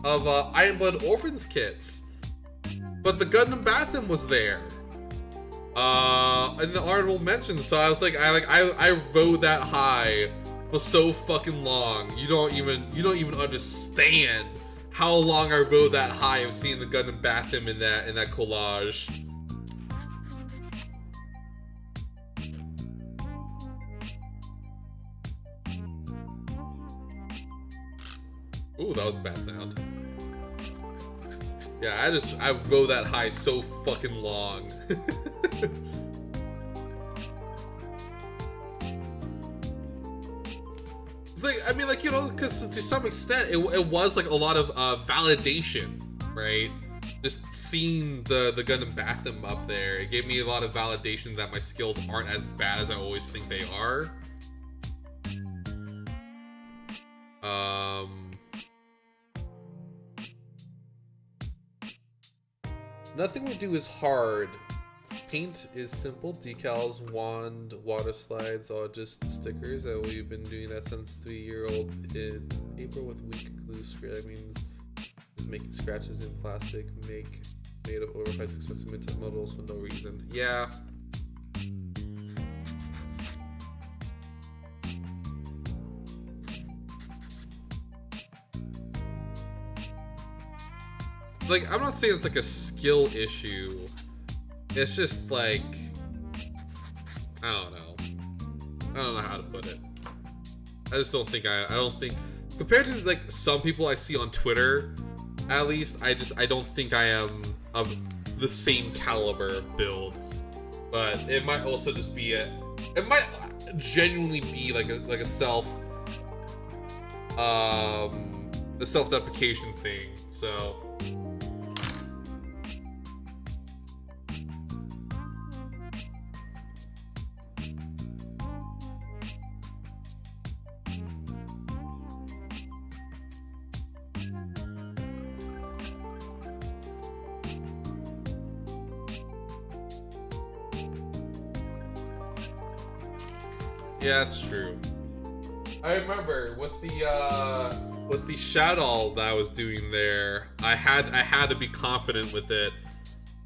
Speaker 1: Iron Blood Orphans kits. But the Gundam Bathim was there. In the honorable mentions. So I was like, I rode that high for so fucking long. You don't even understand how long I rode that high of seeing the Gundam Bathim in that collage. Ooh, that was a bad sound. Yeah, I rode that high so fucking long. It's like, I mean, like, you know, because to some extent, it was like a lot of validation, right? Just seeing the Gundam Bathim up there, it gave me a lot of validation that my skills aren't as bad as I always think they are. Nothing we do is hard. Paint is simple. Decals, wand, water slides, all just stickers. We've been doing that since 3-year-old paper with weak glue scrapings. Just making scratches in plastic. Made of overpriced expensive models for no reason. Yeah. Like, I'm not saying it's like a skill issue. It's just like, I don't know how to put it. I just don't think I don't think, compared to like some people I see on Twitter, at least, I don't think I am of the same caliber of build. But it might also just be it might genuinely be like a self-deprecation thing. So yeah, that's true. I remember with the shadow that I was doing there, I had to be confident with it.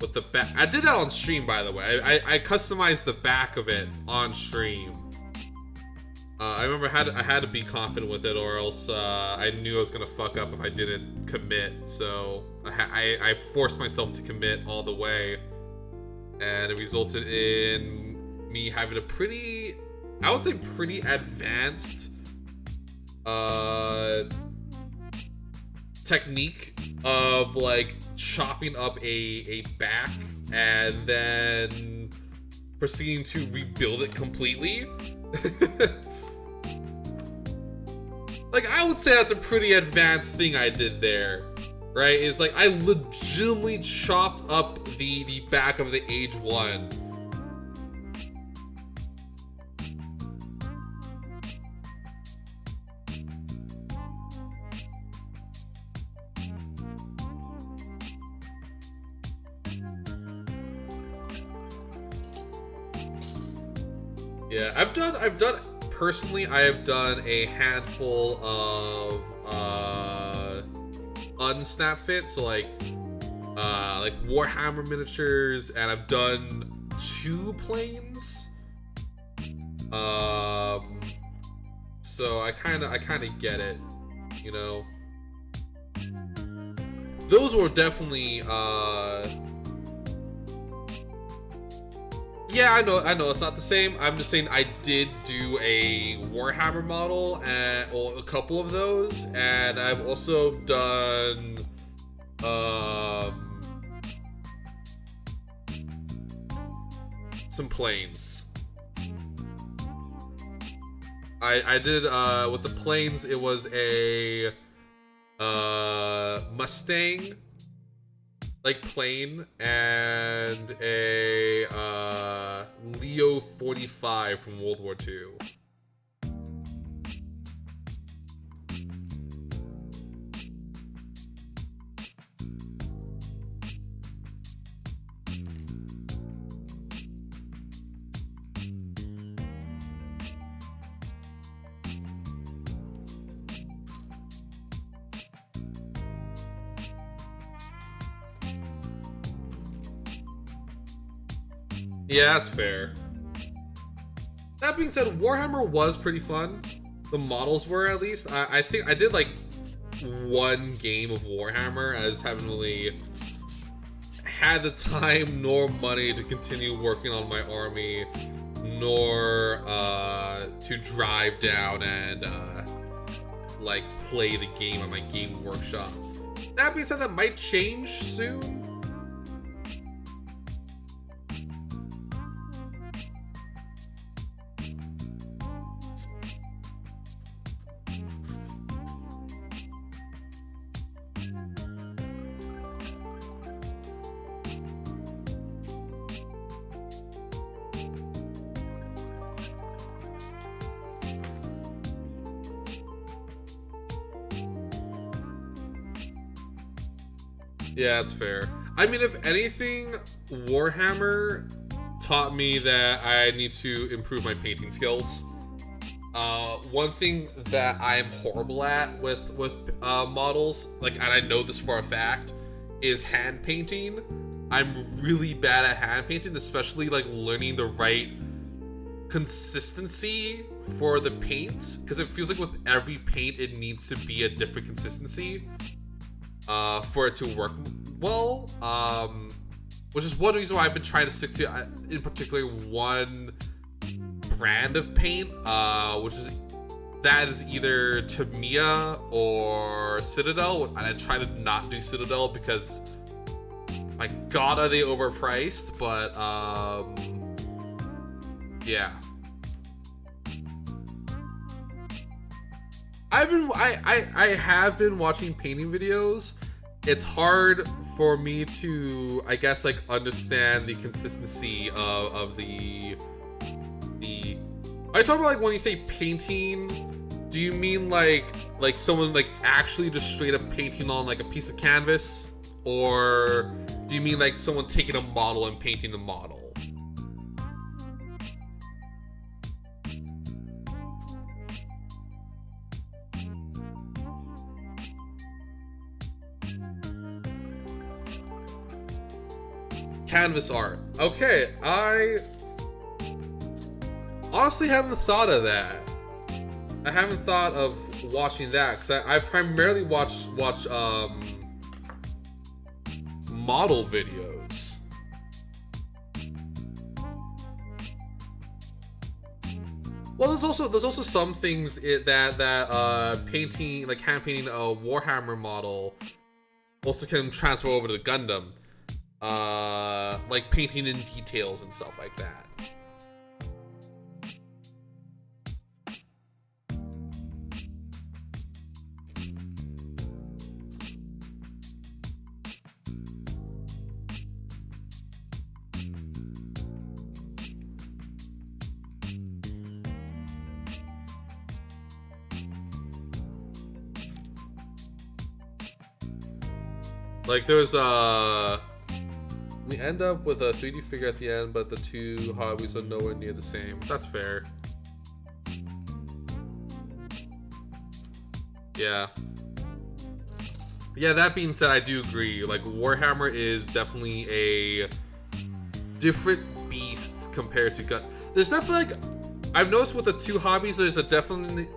Speaker 1: With the back, I did that on stream, by the way. I customized the back of it on stream. I remember I had to be confident with it, or else I knew I was gonna fuck up if I didn't commit. So I forced myself to commit all the way, and it resulted in me having a pretty, I would say pretty advanced technique of like chopping up a back and then proceeding to rebuild it completely. Like, I would say that's a pretty advanced thing I did there, right? It's like I legitimately chopped up the back of the Age 1. Yeah, I've done personally, I have done a handful of unsnap fits, so like Warhammer miniatures, and I've done 2 planes. So I kind of get it, you know. Those were definitely yeah, I know it's not the same. I'm just saying I did do a Warhammer model and a couple of those, and I've also done some planes. I did with the planes, it was a Mustang like plane and a Leo 45 from World War II. Yeah, that's fair. That being said, Warhammer was pretty fun. The models were, at least. I think I did like 1 game of Warhammer. I just haven't really had the time nor money to continue working on my army, nor to drive down and like play the game on my game workshop. That being said, that might change soon. Yeah, that's fair. I mean, if anything, Warhammer taught me that I need to improve my painting skills. One thing that I am horrible at with models, like, and I know this for a fact, is hand painting. I'm really bad at hand painting, especially like learning the right consistency for the paints, because it feels like with every paint it needs to be a different consistency for it to work well, which is one reason why I've been trying to stick to, in particular, one brand of paint, which is either Tamiya or Citadel, and I try to not do Citadel because, my god, are they overpriced, but yeah. I have been watching painting videos. It's hard for me to, I guess, like, understand the consistency of the are you talking about, like, when you say painting, do you mean like someone like actually just straight up painting on like a piece of canvas, or do you mean like someone taking a model and painting the model? Canvas art. Okay, I honestly haven't thought of that. I haven't thought of watching that because I primarily watch model videos. Well, there's also some things that painting, like hand painting a Warhammer model also can transfer over to Gundam. Like painting in details and stuff like that. Like there's we end up with a 3D figure at the end, but the two hobbies are nowhere near the same. That's fair. Yeah. Yeah, that being said, I do agree. Like Warhammer is definitely a different beast compared to Gun. There's definitely like I've noticed with the two hobbies, there's a definite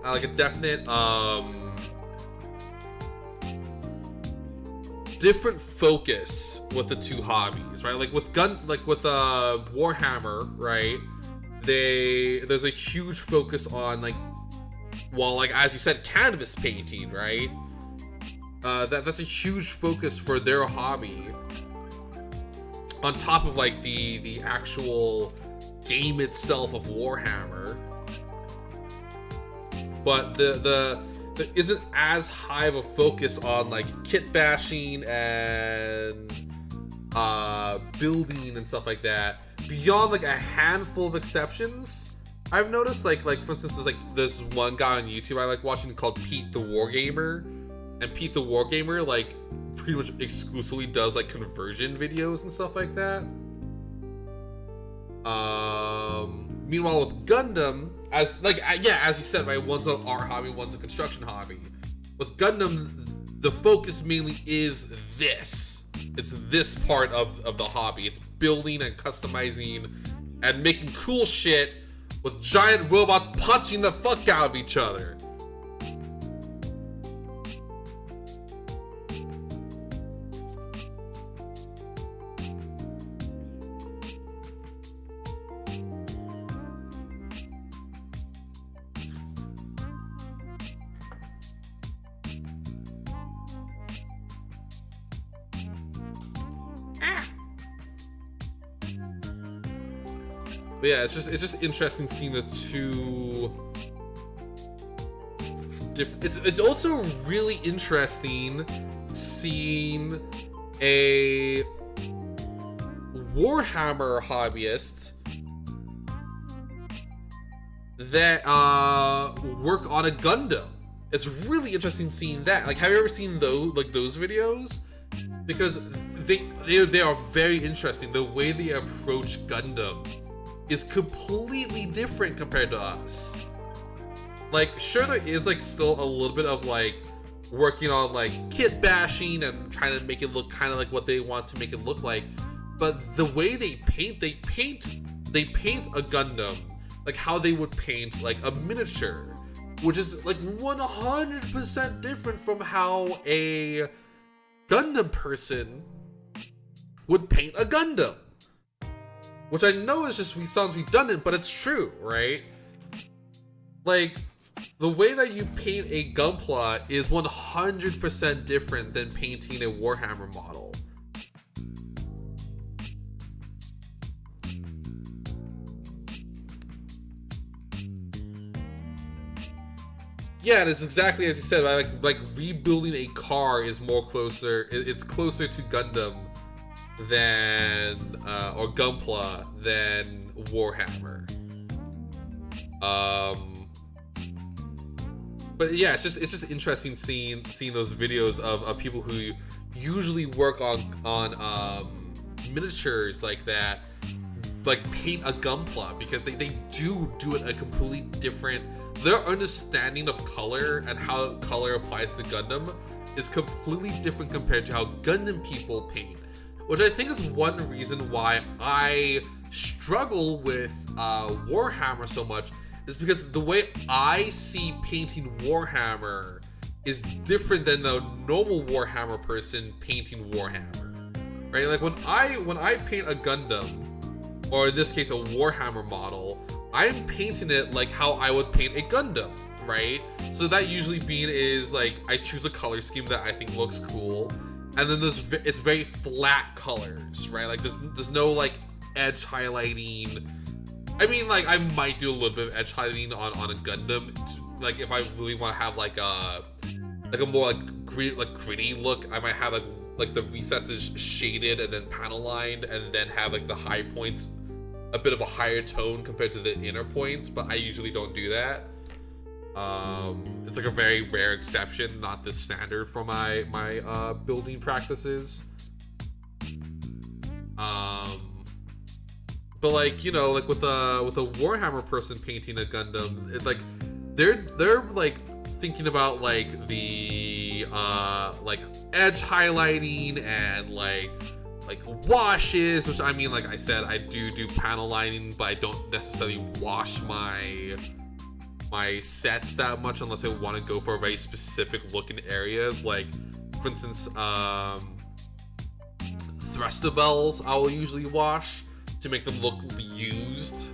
Speaker 1: different focus with the two hobbies, right? Like with Warhammer, right? There's a huge focus on like, well, like as you said, canvas painting, right? That's a huge focus for their hobby. On top of like the actual game itself of Warhammer, but there isn't as high of a focus on like kit bashing and building and stuff like that. Beyond like a handful of exceptions, I've noticed like for instance, there's like this one guy on YouTube I like watching called Pete the Wargamer, and Pete the Wargamer like pretty much exclusively does like conversion videos and stuff like that. Meanwhile with Gundam, as you said, right, one's an art hobby, one's a construction hobby. With Gundam, the focus mainly is this. It's this part of the hobby. It's building and customizing and making cool shit with giant robots punching the fuck out of each other. But yeah, it's just interesting seeing the two different. It's also really interesting seeing a Warhammer hobbyist that work on a Gundam. It's really interesting seeing that. Like, have you ever seen those videos? Because they are very interesting. The way they approach Gundam is completely different compared to us. Like, sure, there is like still a little bit of like working on like kit bashing and trying to make it look kind of like what they want to make it look like, but the way they paint a Gundam like how they would paint like a miniature, which is like 100% different from how a Gundam person would paint a Gundam. Which I know is just sounds redundant, but it's true, right? Like, the way that you paint a Gunpla is 100% different than painting a Warhammer model. Yeah, and it's exactly as you said, right? Like rebuilding a car is it's closer to Gundam than or Gunpla than Warhammer. But yeah, it's just interesting seeing those videos of people who usually work on miniatures like that, like paint a Gunpla, because they do it a completely different. Their understanding of color and how color applies to Gundam is completely different compared to how Gundam people paint. Which I think is one reason why I struggle with Warhammer so much, is because the way I see painting Warhammer is different than the normal Warhammer person painting Warhammer, right? Like when I paint a Gundam, or in this case a Warhammer model, I'm painting it like how I would paint a Gundam, right? So that usually being is like I choose a color scheme that I think looks cool, and then it's very flat colors, right? Like there's no like edge highlighting. I mean, like I might do a little bit of edge highlighting on a Gundam, like if I really want to have like a more like gritty look. I might have like the recesses shaded and then panel lined, and then have like the high points a bit of a higher tone compared to the inner points, but I usually don't do that. It's like a very rare exception, not the standard for my building practices. But like, you know, like with a Warhammer person painting a Gundam, it's like they're like thinking about like the like edge highlighting and like washes, which I mean, like I said, I do panel lining, but I don't necessarily wash my sets that much unless I want to go for a very specific look in areas. Like for instance, thruster bells I will usually wash to make them look used,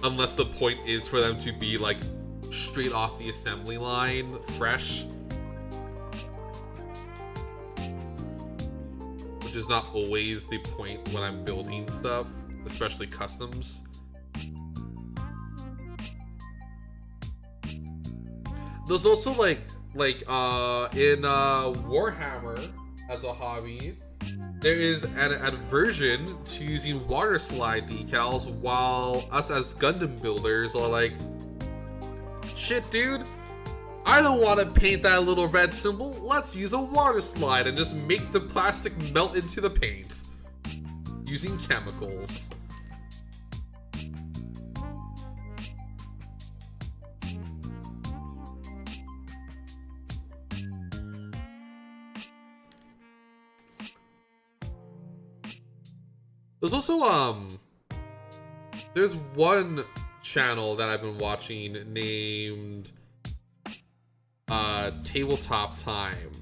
Speaker 1: unless the point is for them to be like straight off the assembly line, fresh, which is not always the point when I'm building stuff, especially customs. There's also like in Warhammer as a hobby, there is an aversion to using water slide decals, while us as Gundam builders are like, shit dude, I don't want to paint that little red symbol, let's use a water slide and just make the plastic melt into the paint using chemicals. There's also there's one channel that I've been watching named Tabletop Time,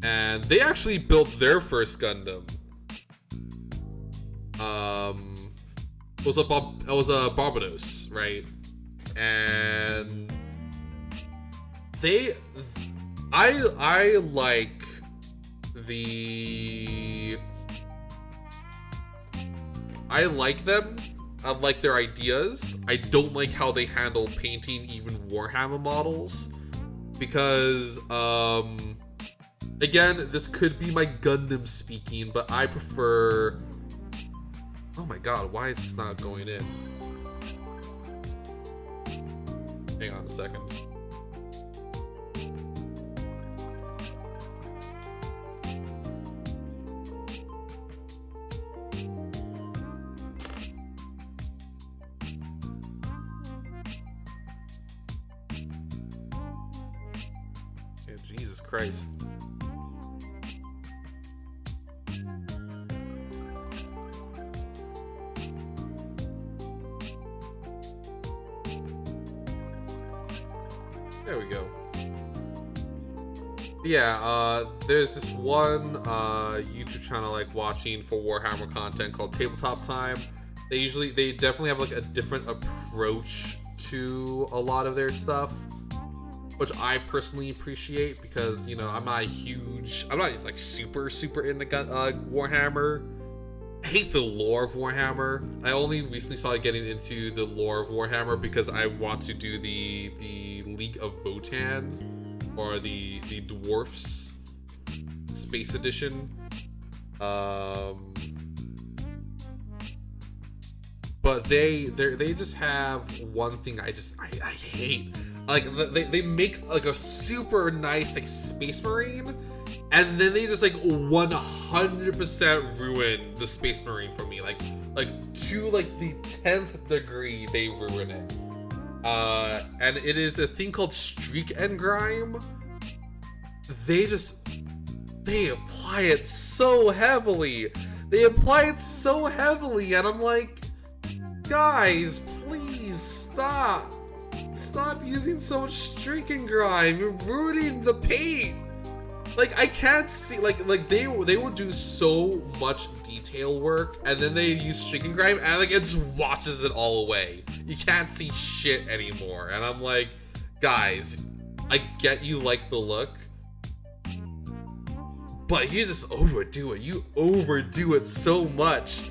Speaker 1: and they actually built their first Gundam. It was a Barbados, right? And I like them. I like their ideas. I don't like how they handle painting even Warhammer models, because again, this could be my Gundam speaking, but I prefer... Oh my god, why is this not going in? Hang on a second. Jesus Christ. There we go. Yeah, there's this one YouTube channel I like watching for Warhammer content called Tabletop Time. They definitely have like a different approach to a lot of their stuff, which I personally appreciate, because, you know, I'm not like super into Warhammer. I hate the lore of Warhammer. I only recently started getting into the lore of Warhammer because I want to do the League of Votan, or the Dwarfs Space Edition. But they just have one thing I hate. Like, they make like a super nice like Space Marine, and then they just like 100% ruin the Space Marine for me. Like to like the 10th degree they ruin it. And it is a thing called Streak and Grime. They apply it so heavily. And I'm like, guys, please stop. Stop using so much Streak and Grime. You're ruining the paint. Like, I can't see, like they would do so much detail work, and then they use Streak and Grime, and like it just washes it all away. you can't see shit anymore. And I'm like, guys, I get you like the look, but you just overdo it. You overdo it so much.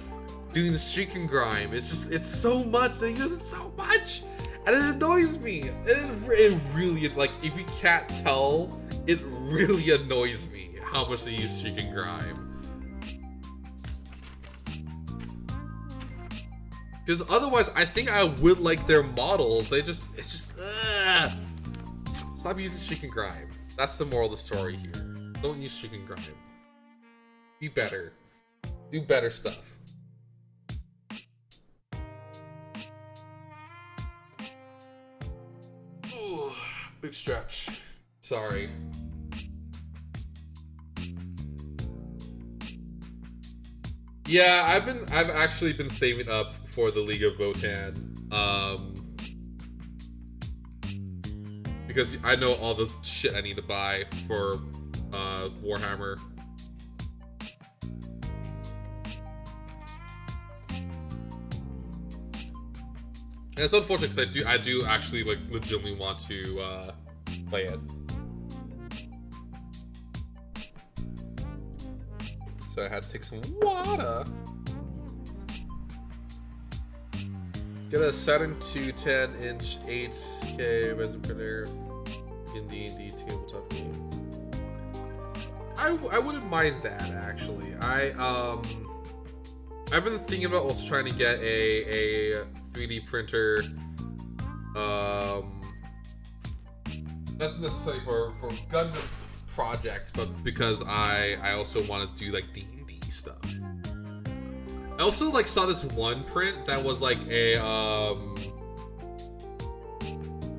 Speaker 1: Doing the streak and grime, it's so much. They use it so much, and it annoys me. It really, like, if you can't tell, it really annoys me how much they use streak and grime. Because otherwise, I think I would like their models. It's just, ugh. Stop using streak and grime. That's the moral of the story here. Don't use streak and grime. Be better. Do better stuff. Ooh, big stretch. Sorry. Yeah, I've actually been saving up for the League of Votan. Because I know all the shit I need to buy for Warhammer. And it's unfortunate because I do actually like legitimately want to play it. So I had to take some water. Get a Saturn 2 10-inch 8K resin printer in D&D tabletop game. I wouldn't mind that actually. I've been thinking about also trying to get a 3D printer. Not necessarily for Gundam projects, but because I also want to do like D&D stuff. I also like saw this one print that was like a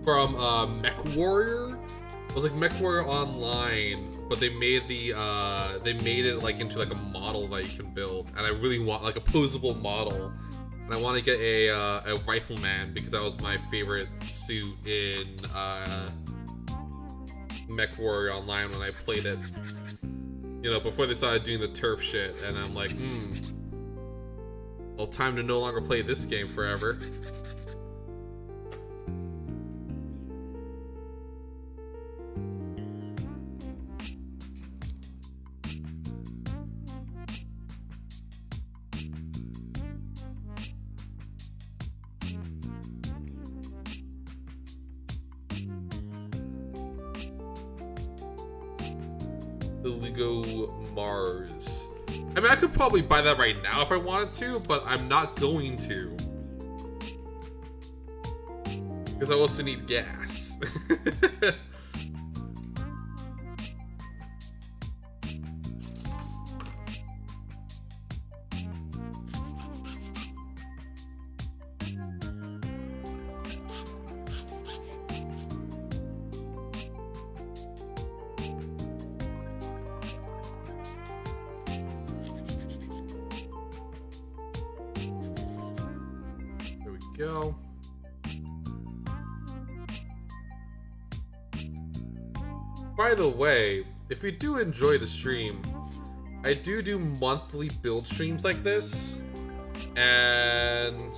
Speaker 1: from Mech Warrior. It was like Mech Warrior Online, but they made it like into like a model that you can build, and I really want like a posable model, and I want to get a rifleman because that was my favorite suit in Mech Warrior Online when I played it. You know, before they started doing the turf shit, and I'm like, well, time to no longer play this game forever. The Lego Mars. I mean, I could probably buy that right now if I wanted to, but I'm not going to. Because I also need gas. Go. By the way, if you do enjoy the stream, I do monthly build streams like this, and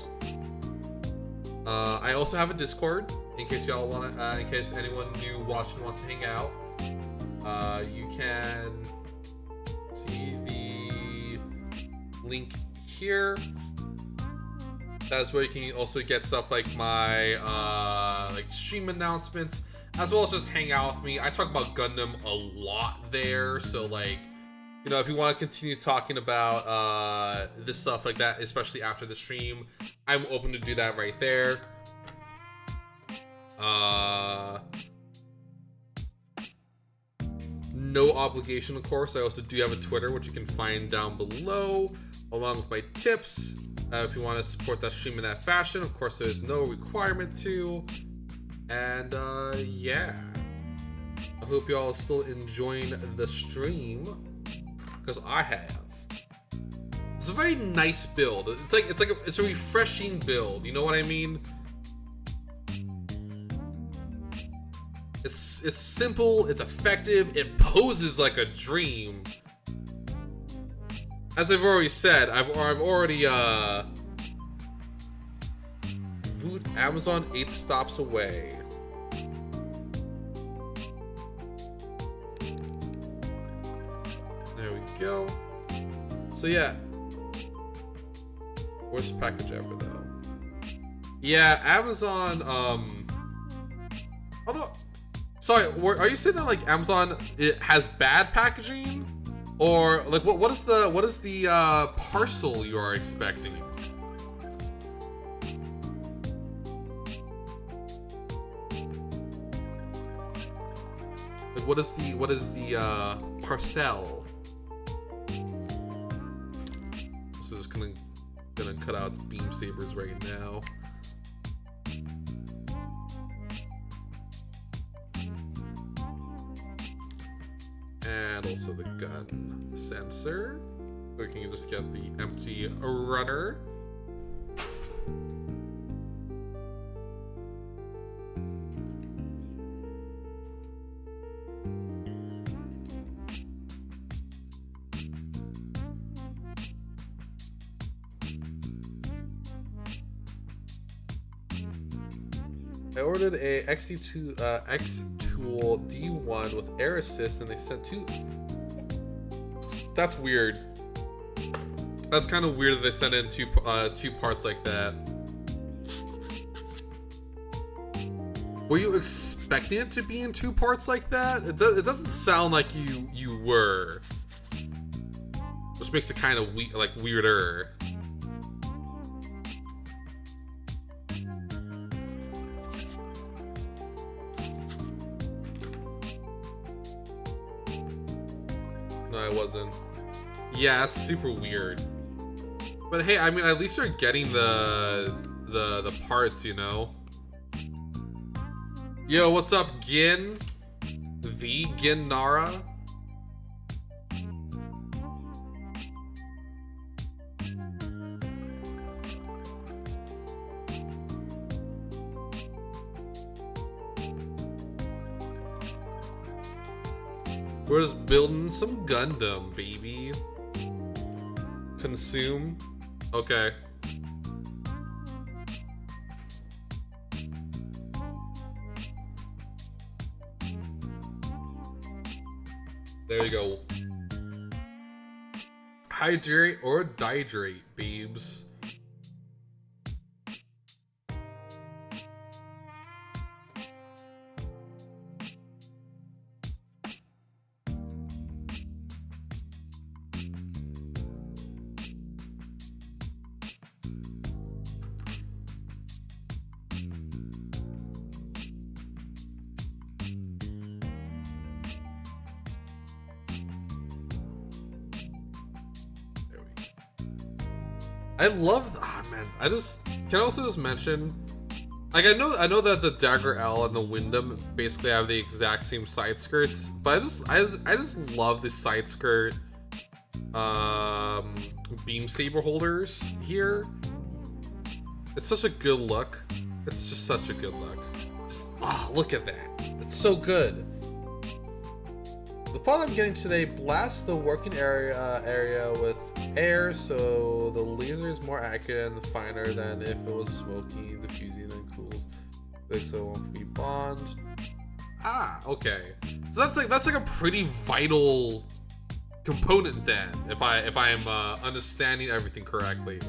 Speaker 1: I also have a Discord in case y'all want to, in case anyone new watching wants to hang out. You can see the link here. That's where you can also get stuff like my like stream announcements, as well as just hang out with me. I talk about Gundam a lot there, so like, you know, if you want to continue talking about this stuff like that, especially after the stream, I'm open to do that right there. No obligation, of course. I also do have a Twitter, which you can find down below, along with my tips. If you want to support that stream in that fashion, of course, there's no requirement to. And yeah, I hope y'all are still enjoying the stream, because I have. It's a very nice build. It's a refreshing build. You know what I mean? It's simple. It's effective. It poses like a dream. As I've already said, I've already Hoot, Amazon 8 stops away. There we go. So yeah. Worst package ever though. Yeah, Amazon, although, sorry, are you saying that like Amazon, it has bad packaging? Or like what is the parcel you are expecting? Like what is the parcel? So just gonna cut out its beam sabers right now. And also the gun sensor. We can just get the empty runner. I ordered a X-Tool D1 with air assist, and they sent 2. That's weird. That's kind of weird that they sent in two parts like that. Were you expecting it to be in 2 parts like that? It doesn't sound like you were. Which makes it kind of weirder. No, I wasn't. Yeah, that's super weird. But hey, I mean, at least you're getting the parts, you know? Yo, what's up, Gin? The Gin Nara? We're just building some Gundam, baby. Consume. Okay. There you go. Hydrate or dihydrate, babes. I love, man. Can I also just mention, like, I know that the Dagger L and the Wyndham basically have the exact same side skirts, but I just love the side skirt beam saber holders here. It's such a good look. It's just such a good look. Just, look at that. It's so good. The part I'm getting today blasts the working area with air, so the laser is more accurate and finer than if it was smoky, diffusing, and cools. So it won't be bond. Okay. So that's like a pretty vital component then, if I'm understanding everything correctly.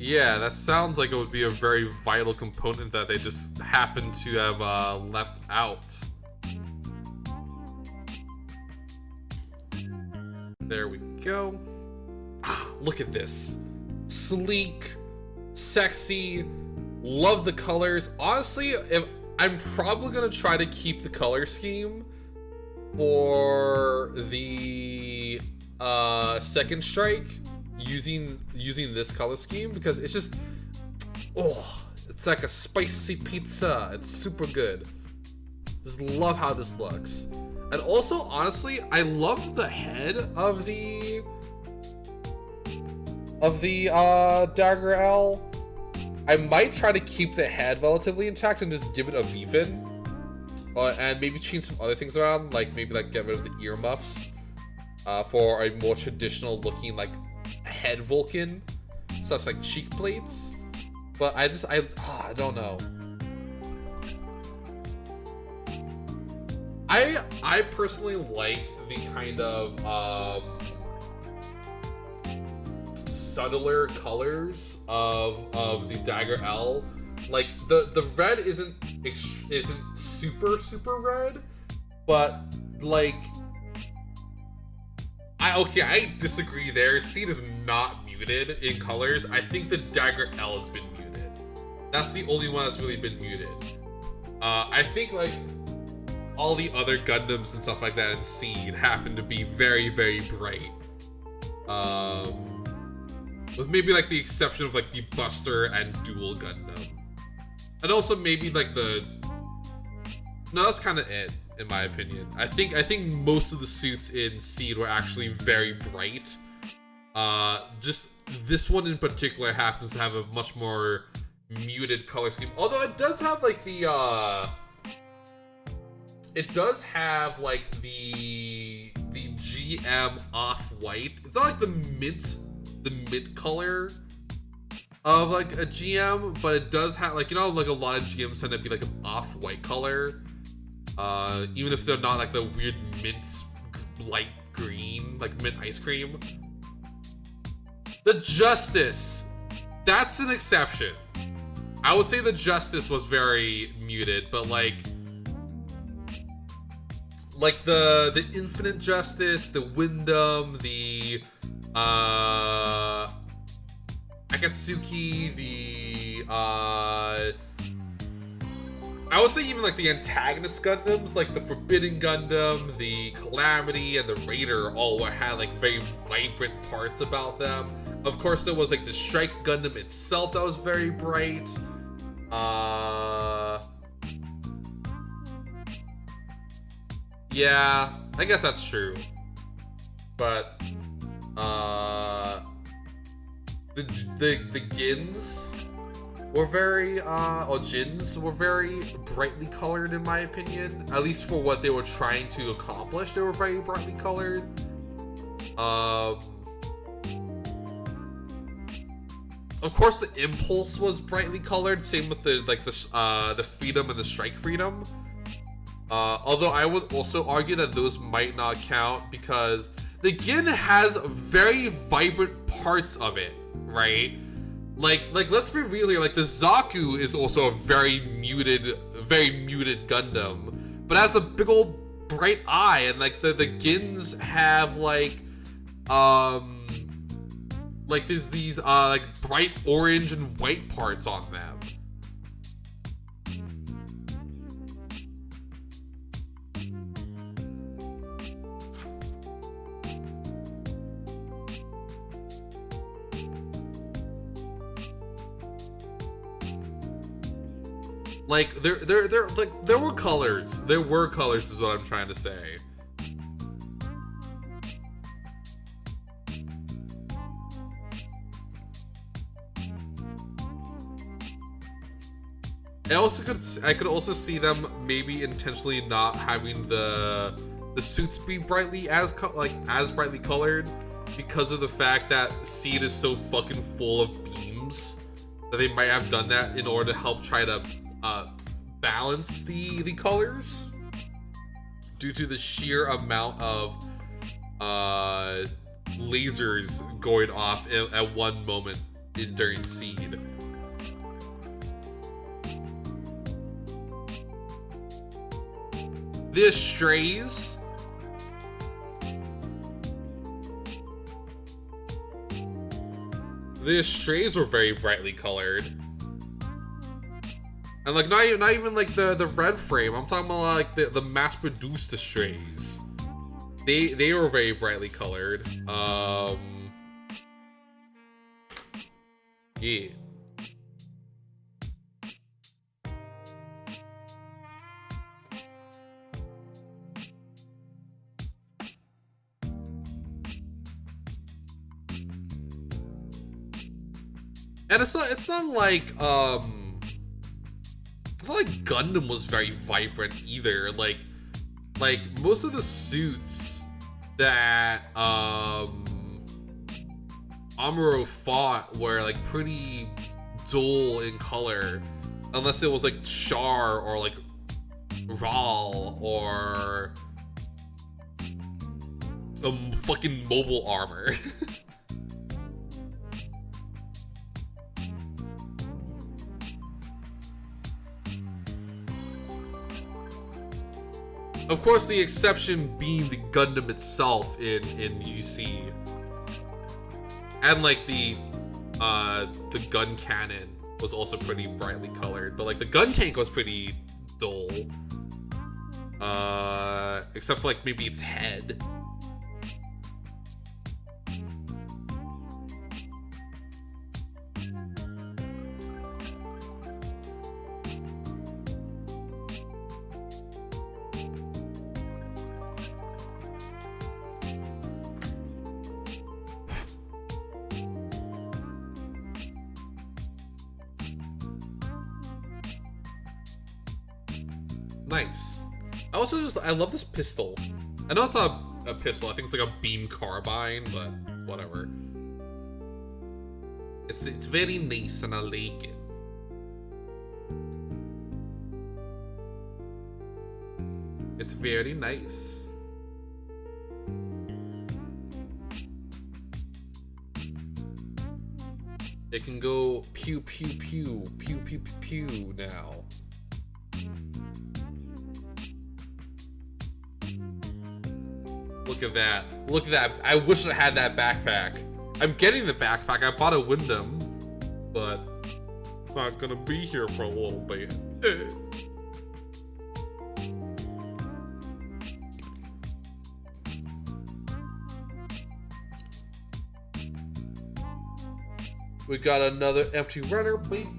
Speaker 1: Yeah, that sounds like it would be a very vital component that they just happen to have left out. There we go. Look at this. Sleek, sexy, love the colors. Honestly, I'm probably gonna try to keep the color scheme for the second strike using this color scheme, because it's just, it's like a spicy pizza. It's super good. Just love how this looks. And also, honestly, I love the head of the Dagger L. I might try to keep the head relatively intact and just give it a V-fin. And maybe change some other things around, like maybe like get rid of the earmuffs for a more traditional looking like head Vulcan. So that's like cheek plates. But I don't know. I personally like the kind of subtler colors of the Dagger L. Like the red isn't super red, but like I disagree there. Seed is not muted in colors. I think the Dagger L has been muted. That's the only one that's really been muted. I think like all the other Gundams and stuff like that in Seed happen to be very bright. With maybe like the exception of like the Buster and Dual Gundam. And also maybe like no, that's kind of it in my opinion. I think most of the suits in Seed were actually very bright. Just this one in particular happens to have a much more muted color scheme. Although it does have like the GM off-white. It's not like the mint color of like a GM, but it does have like, you know, like a lot of GMs tend to be like an off-white color, even if they're not like the weird mint light green, like mint ice cream. The Justice, that's an exception. I would say the Justice was very muted, but like the Infinite Justice, the Wyndham, the Akatsuki, the I would say even like the antagonist Gundams, like the Forbidden Gundam, the Calamity, and the Raider all had like very vibrant parts about them. Of course, there was like the Strike Gundam itself that was very bright. Yeah, I guess that's true. But the Gins were very Jins were very brightly colored in my opinion. At least for what they were trying to accomplish, they were very brightly colored. Of course, the Impulse was brightly colored. Same with the Freedom and the Strike Freedom. Although I would also argue that those might not count because the Gin has very vibrant parts of it, right? Like let's be real here. Like the Zaku is also a very muted Gundam, but has a big old bright eye, and like the Gins have like these like bright orange and white parts on them. Like there were colors. There were colors is what I'm trying to say. I could also see them maybe intentionally not having the suits be brightly as brightly colored because of the fact that Seed is so fucking full of beams that they might have done that in order to help try to balance the colors due to the sheer amount of lasers going off at one moment during Seed. The Strays. The Strays were very brightly colored. And like not even like the red frame. I'm talking about like the mass-produced Strays. They were very brightly colored. Yeah. And it's not like Gundam was very vibrant either. Like most of the suits that Amuro fought were like pretty dull in color, unless it was like Char or like Ral or fucking mobile armor. Of course, the exception being the Gundam itself in UC, and like the gun cannon was also pretty brightly colored, but like the gun tank was pretty dull, except for like maybe its head. Nice. I love this pistol. I know it's not a pistol, I think it's like a beam carbine, but whatever. It's very nice and I like it. It's very nice. It can go pew pew pew pew pew pew pew now. Look at that. Look at that. I wish I had that backpack. I'm getting the backpack. I bought a Wyndham, but it's not gonna be here for a little bit. We got another empty runner, baby.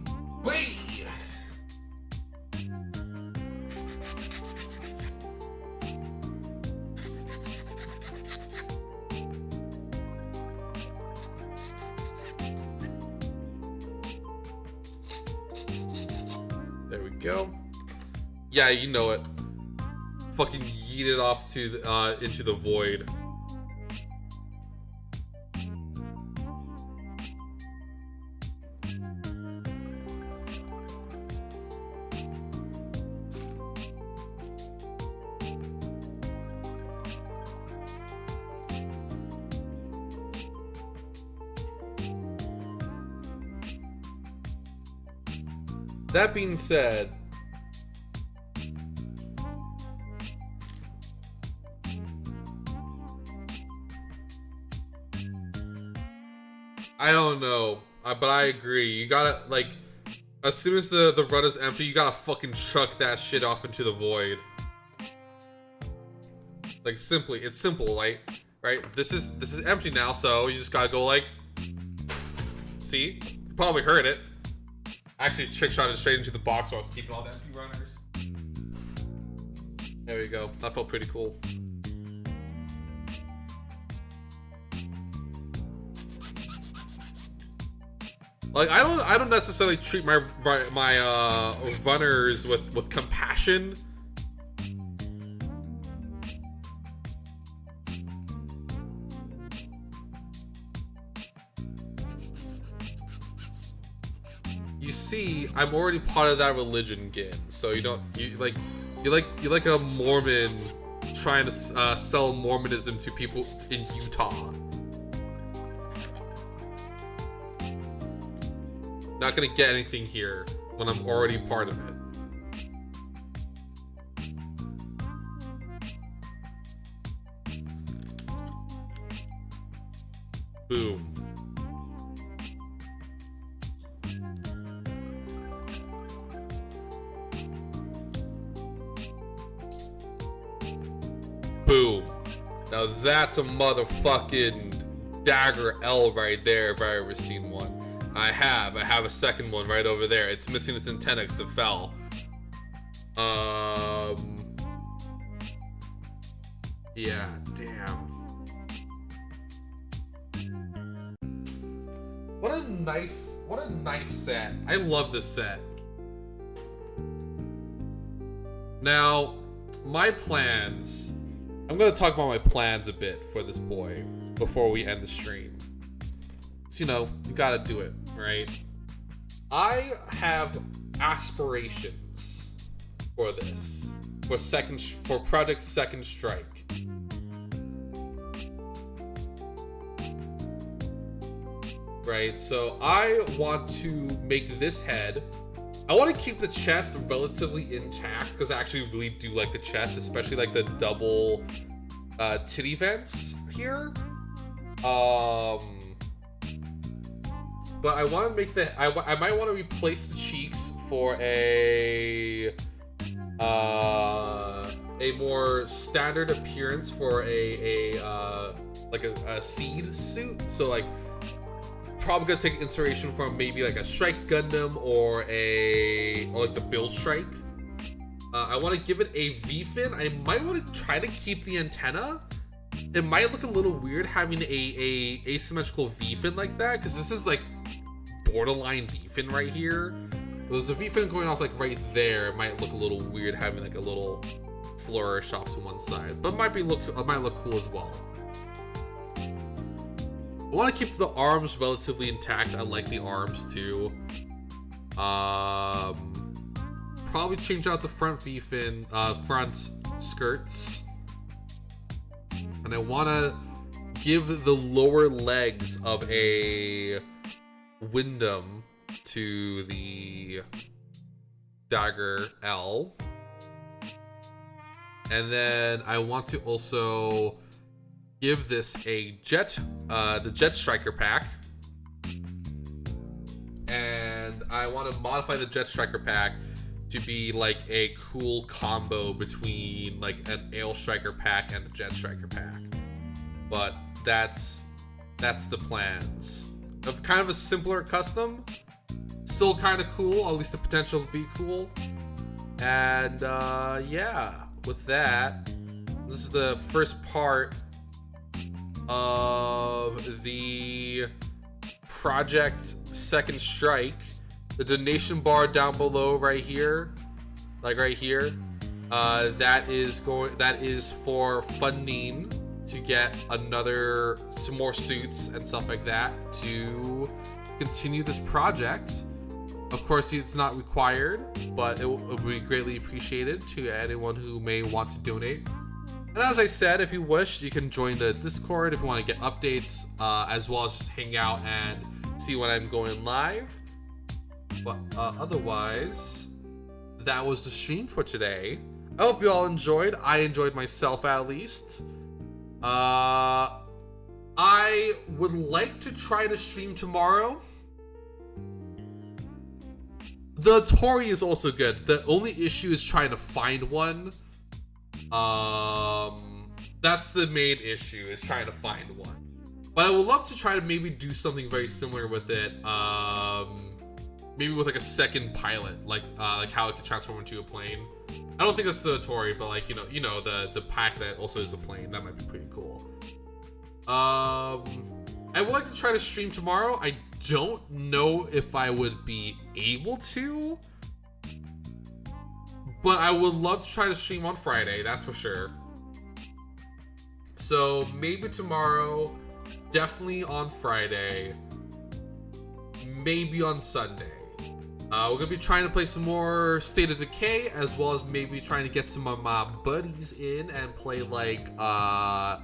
Speaker 1: There we go. Yeah, you know it. Fucking yeet it off to the, into the void. That being said, I don't know, but I agree. You gotta, like, as soon as the run is empty, you gotta fucking chuck that shit off into the void. Like, simply, it's simple, like, right? This is empty now, so you just gotta go like, see? You probably heard it. Actually, trick shot it straight into the box while I was keeping all the empty runners. There we go. That felt pretty cool. Like, I don't necessarily treat my runners with compassion. You see, I'm already part of that religion, Gin. So you like a Mormon trying to sell Mormonism to people in Utah. Not gonna get anything here when I'm already part of it. Boom. Boom. Now that's a motherfucking Dagger L right there if I ever seen one. I have a second one right over there. It's missing its antenna because it fell. Yeah, damn. What a nice set. I love this set. Now, my plans. I'm gonna talk about my plans a bit for this boy before we end the stream. So, you know, you gotta do it, right? I have aspirations for this, for Project Second Strike. Right, so I want to make this head. I want to keep the chest relatively intact because I actually really do like the chest, especially like the double titty vents here. But I want to make I might want to replace the cheeks for a more standard appearance for a seed suit. So like, probably gonna take inspiration from maybe like a Strike Gundam or like the Build Strike. I want to give it a V-fin. I might want to try to keep the antenna. It might look a little weird having a asymmetrical V-fin like that, because this is like borderline V-fin right here. There's a V-fin going off like right there. It might look a little weird having like a little flourish off to one side, but it might look cool as well. I want to keep the arms relatively intact. I like the arms too. Probably change out the front V-fin, front skirts. And I want to give the lower legs of a Wyndham to the Dagger L. And then I want to also give this a the Jet Striker pack. And I want to modify the Jet Striker pack to be like a cool combo between like an Ale Striker pack and the Jet Striker pack. But that's the plans. Of kind of a simpler custom. Still kind of cool, at least the potential to be cool. And yeah, with that, this is the first part of the Project Second Strike. The donation bar down below right here, like right here, that is for funding to get some more suits and stuff like that to continue this project. Of course, it's not required, but it will be greatly appreciated to anyone who may want to donate. And as I said, if you wish, you can join the Discord if you want to get updates, as well as just hang out and see when I'm going live. But otherwise, that was the stream for today. I hope you all enjoyed. I enjoyed myself, at least. I would like to try to stream tomorrow. The Tori is also good. The only issue is trying to find one. That's the main issue, is trying to find one. But I would love to try to maybe do something very similar with it. Maybe with like a second pilot, like how it can transform into a plane. I don't think that's the Tori, but like you know the pack that also is a plane. That might be pretty cool. I would like to try to stream tomorrow. I don't know if I would be able to, but I would love to try to stream on Friday. That's for sure. So maybe tomorrow, definitely on Friday, maybe on Sunday. We're gonna be trying to play some more State of Decay, as well as maybe trying to get some of my buddies in and play like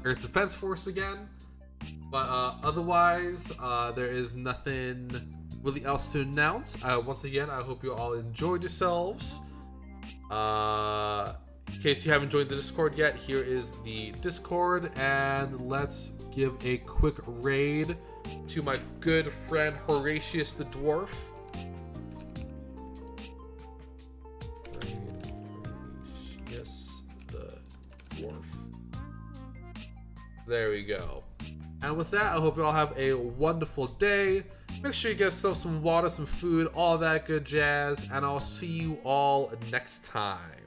Speaker 1: Earth Defense Force again. But otherwise, there is nothing really else to announce. Once again, I hope you all enjoyed yourselves. In case you haven't joined the Discord yet, here is the Discord, and let's give a quick raid to my good friend Horatius the Dwarf. There we go. And with that, I hope you all have a wonderful day. Make sure you get yourself some water, some food, all that good jazz. And I'll see you all next time.